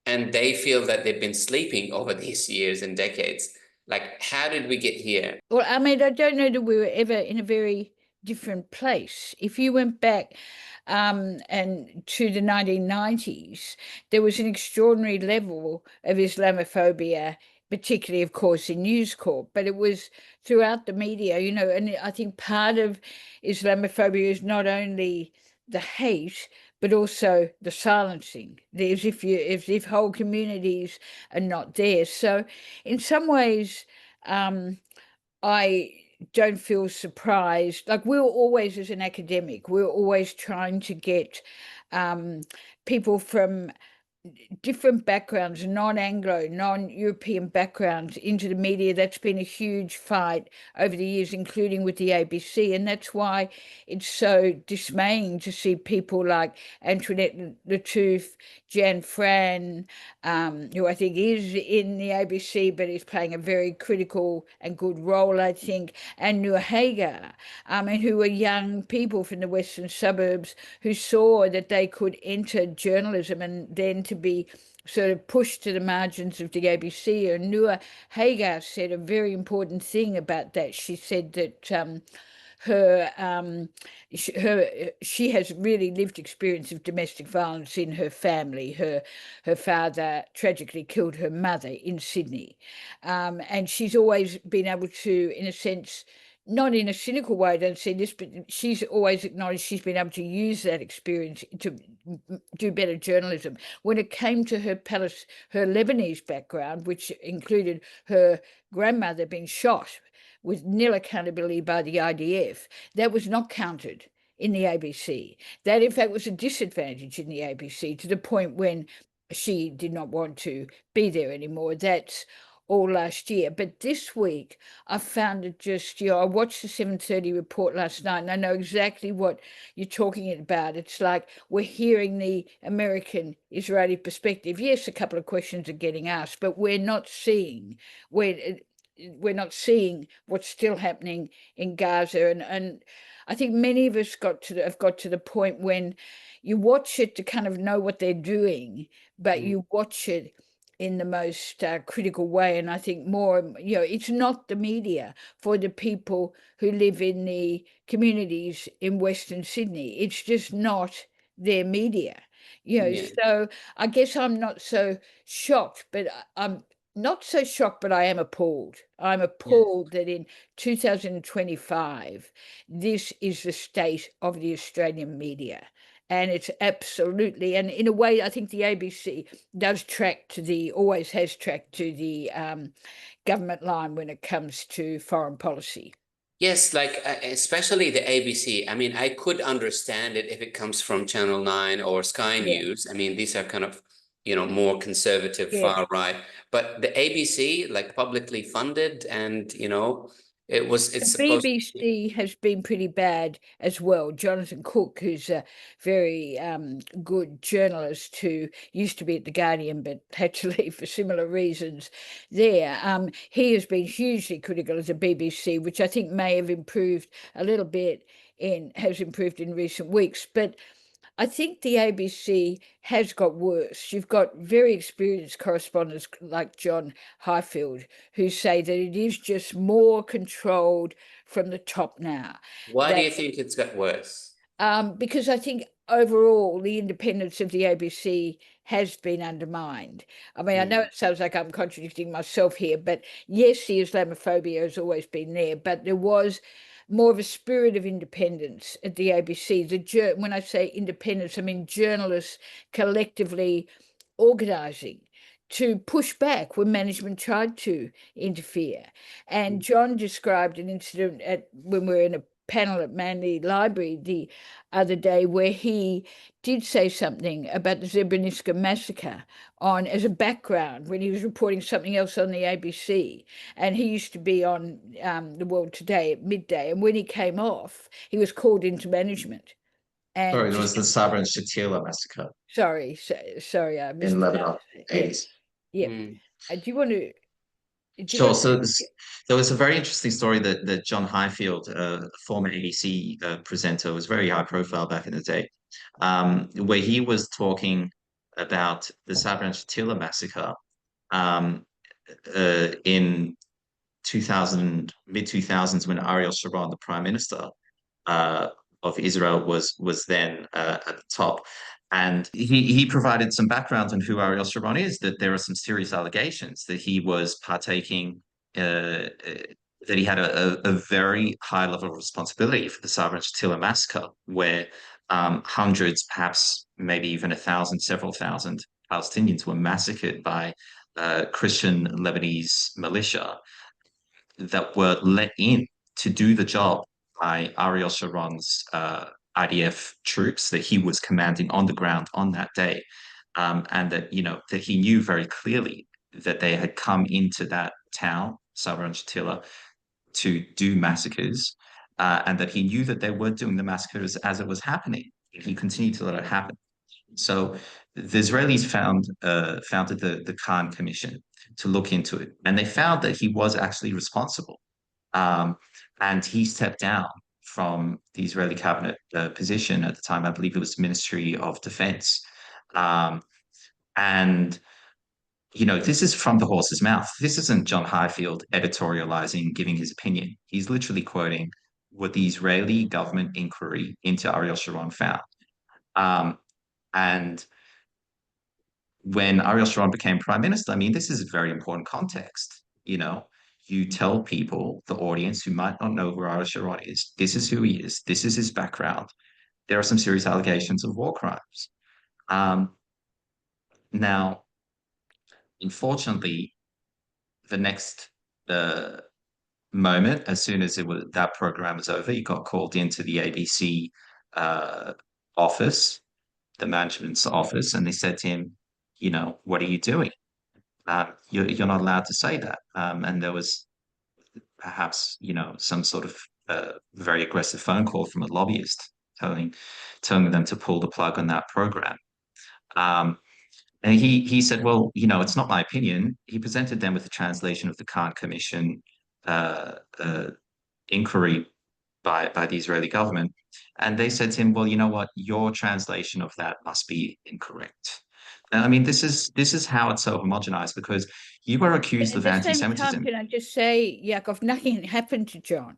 and they feel that they've been sleeping over these years and decades. Like, how did we get here? Well, I mean, I don't know that we were ever in a very different place. If you went back and to the 1990s, there was an extraordinary level of Islamophobia, particularly, of course, in News Corp, but it was throughout the media, and I think part of Islamophobia is not only the hate, but also the silencing. As if whole communities are not there. So in some ways, I don't feel surprised. Like, we're always, as an academic, we're always trying to get people from different backgrounds, non-Anglo, non-European backgrounds into the media. That's been a huge fight over the years, including with the ABC. And that's why it's so dismaying to see people like Antoinette Lattouf, Jan Fran, who I think is in the ABC, but is playing a very critical and good role, I think, and Noor Hagar, and who are young people from the western suburbs who saw that they could enter journalism and then to be sort of pushed to the margins of the ABC. And Noor Hagar said a very important thing about that. She said that she has really lived experience of domestic violence in her family. Her father tragically killed her mother in Sydney, and she's always been able to, in a sense, not in a cynical way, I don't say this, but she's always acknowledged she's been able to use that experience to do better journalism. When it came to her Lebanese background, which included her grandmother being shot with nil accountability by the IDF, that was not counted in the ABC. That, in fact, was a disadvantage in the ABC to the point when she did not want to be there anymore. That's all last year. But this week, I found it just, I watched the 7:30 report last night, and I know exactly what you're talking about. It's like we're hearing the American Israeli perspective. Yes, a couple of questions are getting asked, but we're not seeing what's still happening in Gaza. And I think many of us have got to the point when you watch it to kind of know what they're doing, but you watch it in the most critical way. And I think more, it's not the media for the people who live in the communities in Western Sydney. It's just not their media. So I guess I'm not so shocked, but I'm not so shocked, but I am appalled. I'm appalled that in 2025, this is the state of the Australian media. And it's absolutely, and in a way, I think the ABC always has tracked to the government line when it comes to foreign policy. Yes, like especially the ABC. I mean, I could understand it if it comes from Channel 9 or Sky News. I mean, these are kind of, more conservative, far right. But the ABC, like publicly funded, and it's The supposed to be. BBC has been pretty bad as well. Jonathan Cook, who's a very good journalist who used to be at The Guardian but had to leave for similar reasons there, he has been hugely critical of the BBC, which I think may have improved a little bit has improved in recent weeks. But I think the ABC has got worse. You've got very experienced correspondents like John Highfield who say that it is just more controlled from the top now. Why do you think it's got worse? Because I think overall the independence of the ABC has been undermined. I mean, I know it sounds like I'm contradicting myself here, but yes, the Islamophobia has always been there, but there was more of a spirit of independence at the ABC. When I say independence, I mean journalists collectively organising to push back when management tried to interfere. And John described an incident when we were in a panel at Manly Library the other day where he did say something about the Srebrenica massacre as a background when he was reporting something else on the ABC. And he used to be on The World Today at midday. And when he came off, he was called into management. And Sorry, there was the Srebrenica massacre sorry, I missed in Lebanon, Yes. 80s. Yeah. Do you want to? Sure. So there was a very interesting story that John Highfield, a former ABC presenter, was very high profile back in the day, where he was talking about the Srebrenica massacre in 2000, mid 2000s, when Ariel Sharon, the prime minister of Israel, was then at the top. And he provided some background on who Ariel Sharon is, that there are some serious allegations that he was partaking, that he had a very high level of responsibility for the Srebrenica massacre, where hundreds, perhaps maybe even 1,000, several thousand Palestinians were massacred by Christian Lebanese militia that were let in to do the job by Ariel Sharon's IDF troops that he was commanding on the ground on that day. and that, that he knew very clearly that they had come into that town, Sabra and Shatila, to do massacres, and that he knew that they were doing the massacres as it was happening. He continued to let it happen. So the Israelis founded the Khan Commission to look into it, and they found that he was actually responsible. And he stepped down from the Israeli cabinet position at the time. I believe it was Ministry of Defense. And this is from the horse's mouth. This isn't John Highfield editorializing, giving his opinion. He's literally quoting what the Israeli government inquiry into Ariel Sharon found. And when Ariel Sharon became prime minister, I mean, this is a very important context. You tell people, the audience who might not know who Ariel Sharon is, this is who he is, this is his background. There are some serious allegations of war crimes. Now, unfortunately, the next moment, as soon as that program was over, he got called into the ABC office, the management's office, and they said to him, what are you doing? You're not allowed to say that. And there was perhaps, some sort of very aggressive phone call from a lobbyist telling them to pull the plug on that program. And he said, well, it's not my opinion. He presented them with a translation of the Khan Commission inquiry by the Israeli government. And they said to him, well, you know what? Your translation of that must be incorrect. I mean, this is how it's so homogenized, because you were accused of At the same anti-Semitism. time, can I just say, Yaakov, nothing happened to John.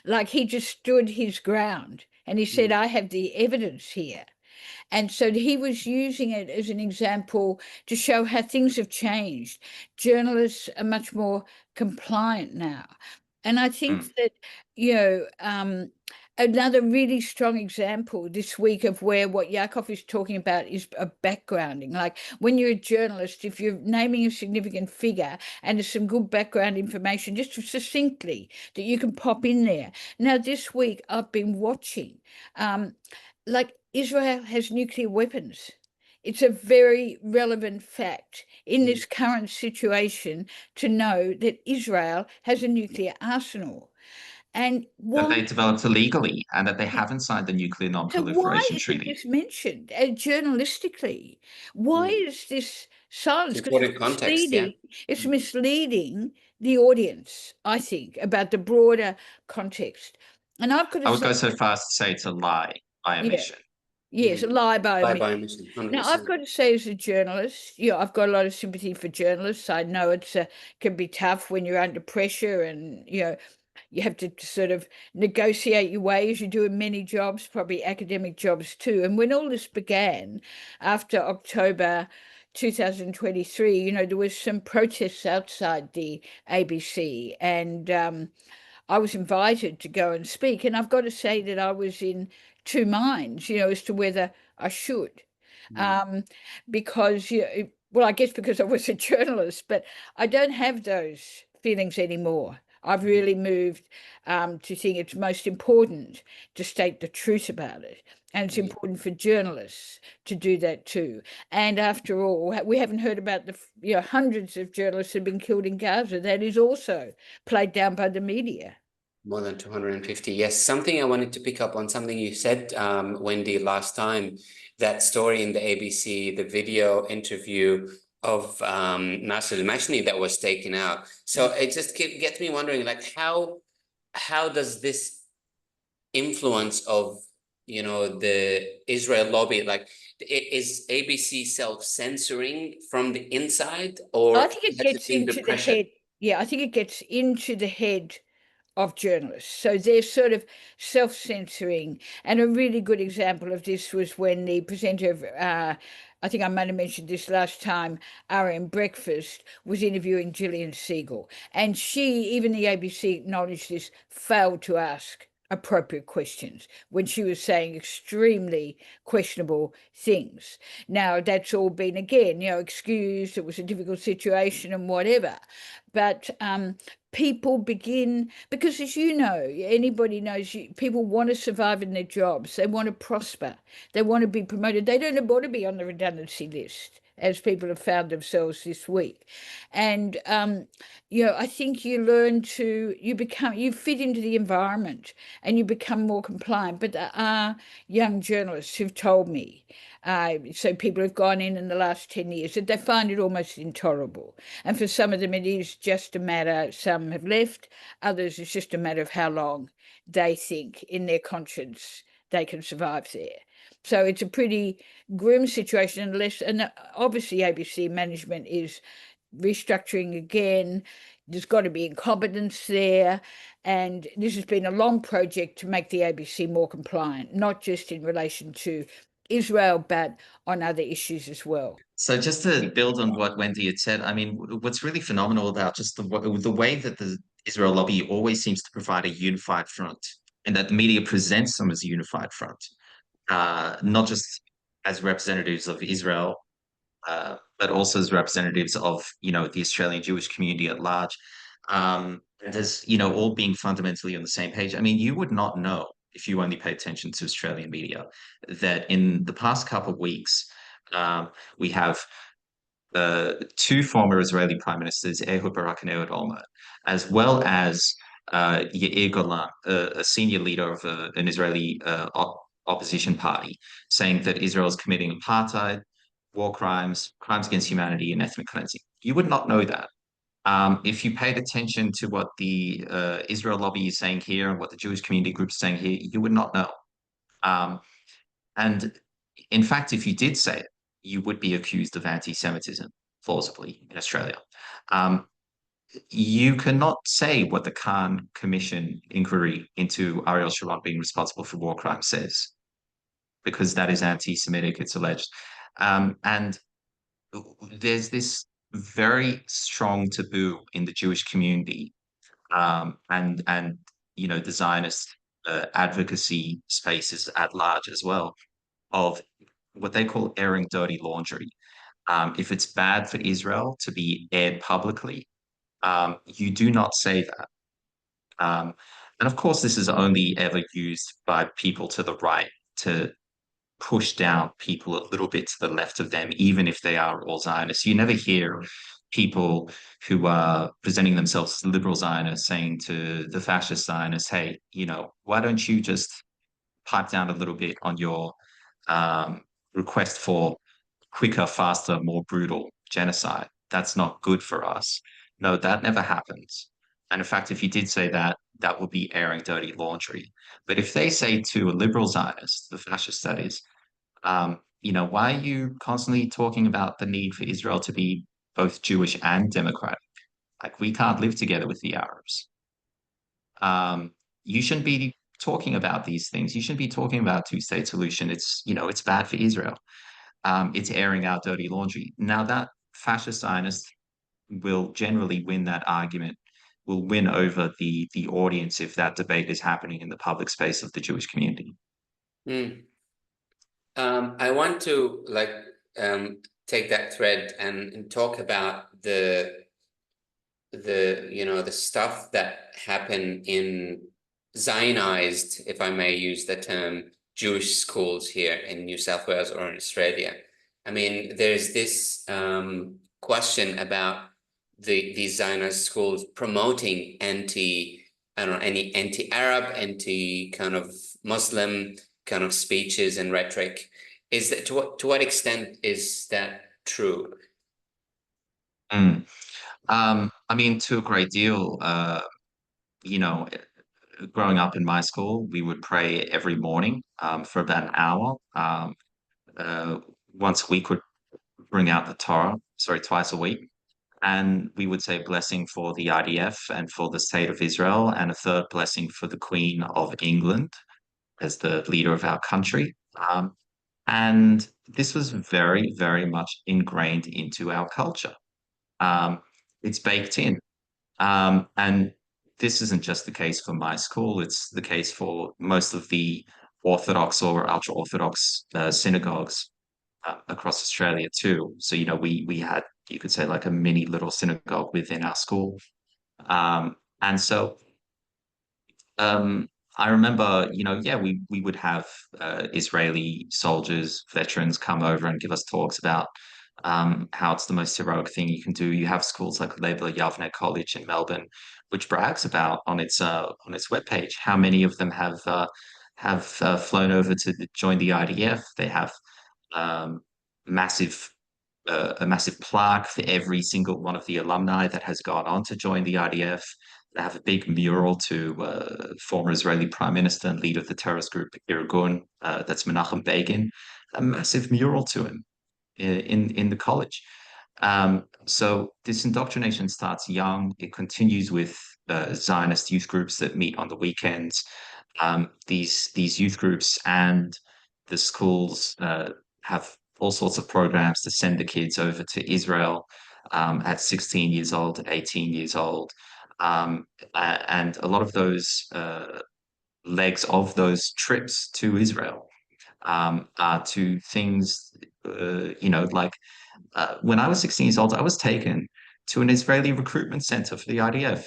Like, he just stood his ground and he said, I have the evidence here. And so he was using it as an example to show how things have changed. Journalists are much more compliant now. And I think that, another really strong example this week of where what Yaakov is talking about is a backgrounding. Like, when you're a journalist, if you're naming a significant figure and there's some good background information, just succinctly, that you can pop in there. Now, this week I've been watching, like, Israel has nuclear weapons. It's a very relevant fact in this current situation to know that Israel has a nuclear arsenal. And That why? they developed illegally, and that they haven't signed the Nuclear So Non-Proliferation isn't Treaty. this mentioned journalistically? Why is this silence? Because Important context, yeah. It's misleading the audience, I think, about the broader context. And I've got to I would say, go so far as to say it's a lie by omission. yes, a lie by By omission. omission, Now, I've 100%. got to say, as a journalist, I've got a lot of sympathy for journalists. I know it's can be tough when you're under pressure, and you have to sort of negotiate your way, as you do in many jobs, probably academic jobs too. And when all this began after October 2023, there was some protests outside the ABC, and I was invited to go and speak. And I've got to say that I was in two minds, as to whether I should. Because, well, I guess because I was a journalist, but I don't have those feelings anymore. I've really moved to think it's most important to state the truth about it. And it's important for journalists to do that too. And after all, we haven't heard about the hundreds of journalists who have been killed in Gaza. That is also played down by the media. More than 250. Yes, something I wanted to pick up on, something you said, Wendy, last time, that story in the ABC, the video interview of Nasser al-Mashni that was taken out. So it just gets me wondering, like, how does this influence of the Israel lobby, like, is ABC self-censoring from the inside, or I think it has it gets been the into the pressure? head. Yeah, I think it gets into the head of journalists. So they're sort of self-censoring. And a really good example of this was when the presenter of, I think I might have mentioned this last time, RM Breakfast, was interviewing Gillian Siegel. And she, even the ABC acknowledged this, failed to ask appropriate questions when she was saying extremely questionable things. Now, that's all been, again, excused. It was a difficult situation and whatever. But people begin, because as you know, anybody knows, people want to survive in their jobs. They want to prosper. They want to be promoted. They don't want to be on the redundancy list, as people have found themselves this week. And, I think you learn you fit into the environment and you become more compliant. But there are young journalists who've told me, so people have gone in the last 10 years, that they find it almost intolerable. And for some of them, it is just a matter, some have left, others, it's just a matter of how long they think in their conscience they can survive there. So it's a pretty grim situation, and obviously ABC management is restructuring again. There's got to be incompetence there. And this has been a long project to make the ABC more compliant, not just in relation to Israel, but on other issues as well. So just to build on what Wendy had said, I mean, what's really phenomenal about just the way that the Israel lobby always seems to provide a unified front, and that the media presents them as a unified front, not just as representatives of Israel, but also as representatives of, the Australian Jewish community at large, and as, all being fundamentally on the same page. I mean, you would not know if you only pay attention to Australian media that in the past couple of weeks, we have two former Israeli prime ministers, Ehud Barak and Ehud Olmert, as well as Yair Golan, a senior leader of an Israeli opposition party, saying that Israel is committing apartheid, war crimes, crimes against humanity, and ethnic cleansing. You would not know that. If you paid attention to what the Israel lobby is saying here and what the Jewish community group is saying here, you would not know. And in fact, if you did say it, you would be accused of anti-Semitism, plausibly, in Australia. You cannot say what the Khan Commission inquiry into Ariel Sharon being responsible for war crimes says, because that is anti-Semitic, it's alleged. And there's this very strong taboo in the Jewish community, and the Zionist advocacy spaces at large as well, of what they call airing dirty laundry. If it's bad for Israel to be aired publicly, you do not say that. And of course, this is only ever used by people to the right to push down people a little bit to the left of them, even if they are all Zionists. You never hear people who are presenting themselves as liberal Zionists saying to the fascist Zionists, hey, why don't you just pipe down a little bit on your request for quicker, faster, more brutal genocide? That's not good for us. No, that never happens. And in fact, if you did say that, that would be airing dirty laundry. But if they say to a liberal Zionist, the fascist that is, why are you constantly talking about the need for Israel to be both Jewish and democratic? Like, we can't live together with the Arabs. You shouldn't be talking about these things. You shouldn't be talking about two-state solution. It's bad for Israel. It's airing out dirty laundry. Now, that fascist Zionist will generally win that argument, will win over the audience if that debate is happening in the public space of the Jewish community. I want to take that thread and talk about the stuff that happened in Zionized, if I may use the term, Jewish schools here in New South Wales or in Australia. I mean, there's this question about these Zionist schools promoting any anti-Arab, anti kind of Muslim kind of speeches and rhetoric. Is that to what extent is that true? I mean, to a great deal. Growing up in my school, we would pray every morning for about an hour. Once a week, would bring out the Torah, twice a week. And we would say a blessing for the IDF and for the state of Israel, and a third blessing for the Queen of England as the leader of our country. And this was very, very much ingrained into our culture. It's baked in. And this isn't just the case for my school, it's the case for most of the Orthodox or ultra-Orthodox synagogues across Australia too. So, we had, you could say, like a mini little synagogue within our school. And so I remember, yeah, we would have Israeli soldiers, veterans come over and give us talks about how it's the most heroic thing you can do. You have schools like Leibler Yavne College in Melbourne, which brags about on its webpage how many of them have flown over to join the IDF. They have um, massive a massive plaque for every single one of the alumni that has gone on to join the IDF. They have a big mural to former Israeli Prime Minister and leader of the terrorist group Irgun, that's Menachem Begin, a massive mural to him in the college. So this indoctrination starts young. It continues with Zionist youth groups that meet on the weekends. These youth groups and the schools have all sorts of programs to send the kids over to Israel at 16 years old, at 18 years old. And a lot of those legs of those trips to Israel are to things, like when I was 16 years old, I was taken to an Israeli recruitment center for the IDF.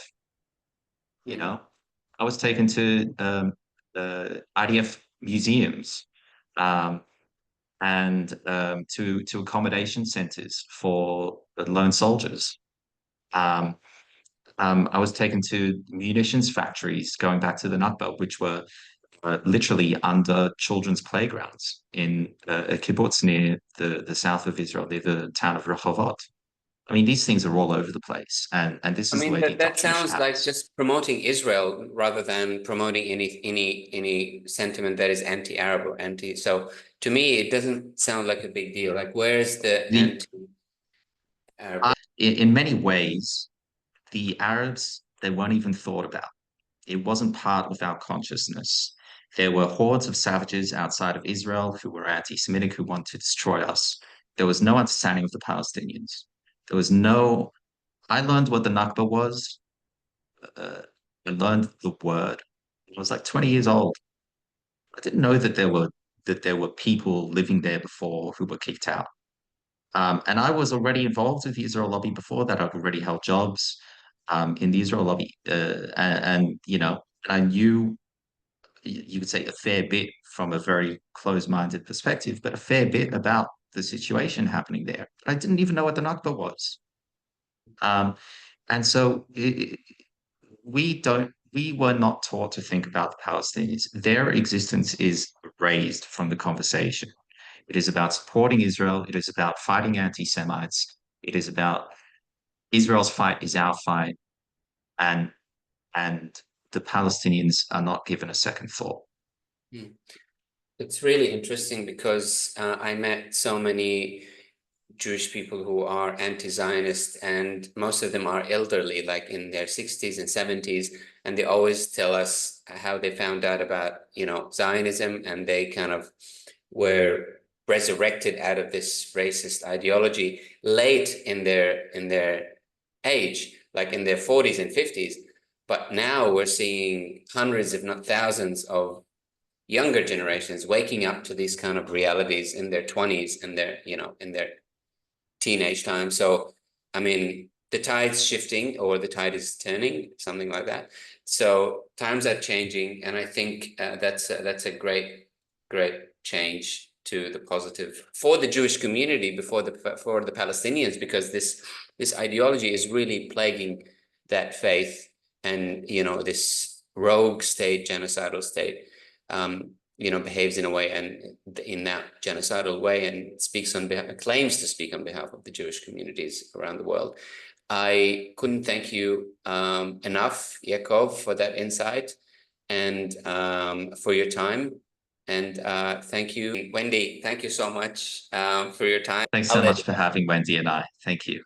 I was taken to IDF museums. And to accommodation centers for lone soldiers. I was taken to munitions factories going back to the Nakba, which were literally under children's playgrounds in a kibbutz near the south of Israel, near the town of Rehovot. I mean, these things are all over the place, and this is where the that indoctrination sounds like happens. just promoting Israel rather than promoting any sentiment that is anti-Arab or anti. So to me, it doesn't sound like a big deal. Like, where's the anti-Arab? In many ways, the Arabs, they weren't even thought about. It wasn't part of our consciousness. There were hordes of savages outside of Israel who were anti-Semitic, who wanted to destroy us. There was no understanding of the Palestinians. There was no. I learned what the Nakba was. I learned the word. I was like 20 years old. I didn't know that there were people living there before who were kicked out. And I was already involved with the Israel lobby before that. I've already held jobs in the Israel lobby, and I knew, you could say, a fair bit from a very closed-minded perspective, but a fair bit about the situation happening there. I didn't even know what the Nakba was. And so we were not taught to think about the Palestinians. Their existence is erased from the conversation. It is about supporting Israel. It is about fighting anti-Semites. It is about Israel's fight is our fight, and the Palestinians are not given a second thought. It's really interesting because I met so many Jewish people who are anti-Zionist, and most of them are elderly, like in their 60s and 70s, and they always tell us how they found out about, Zionism, and they kind of were resurrected out of this racist ideology late in their age, like in their 40s and 50s. But now we're seeing hundreds, if not thousands, of younger generations waking up to these kind of realities in their 20s and in their teenage time. So, I mean, the tide's shifting, or the tide is turning, something like that. So times are changing, and I think that's a great change to the positive for the Jewish community, for the Palestinians, because this ideology is really plaguing that faith, and this rogue state, genocidal state, behaves in a way, and in that genocidal way, and claims to speak on behalf of the Jewish communities around the world. I couldn't thank you enough, Yaakov, for that insight, and for your time. And thank you, Wendy. Thank you so much for your time. Thanks so much for having Wendy and I. Thank you.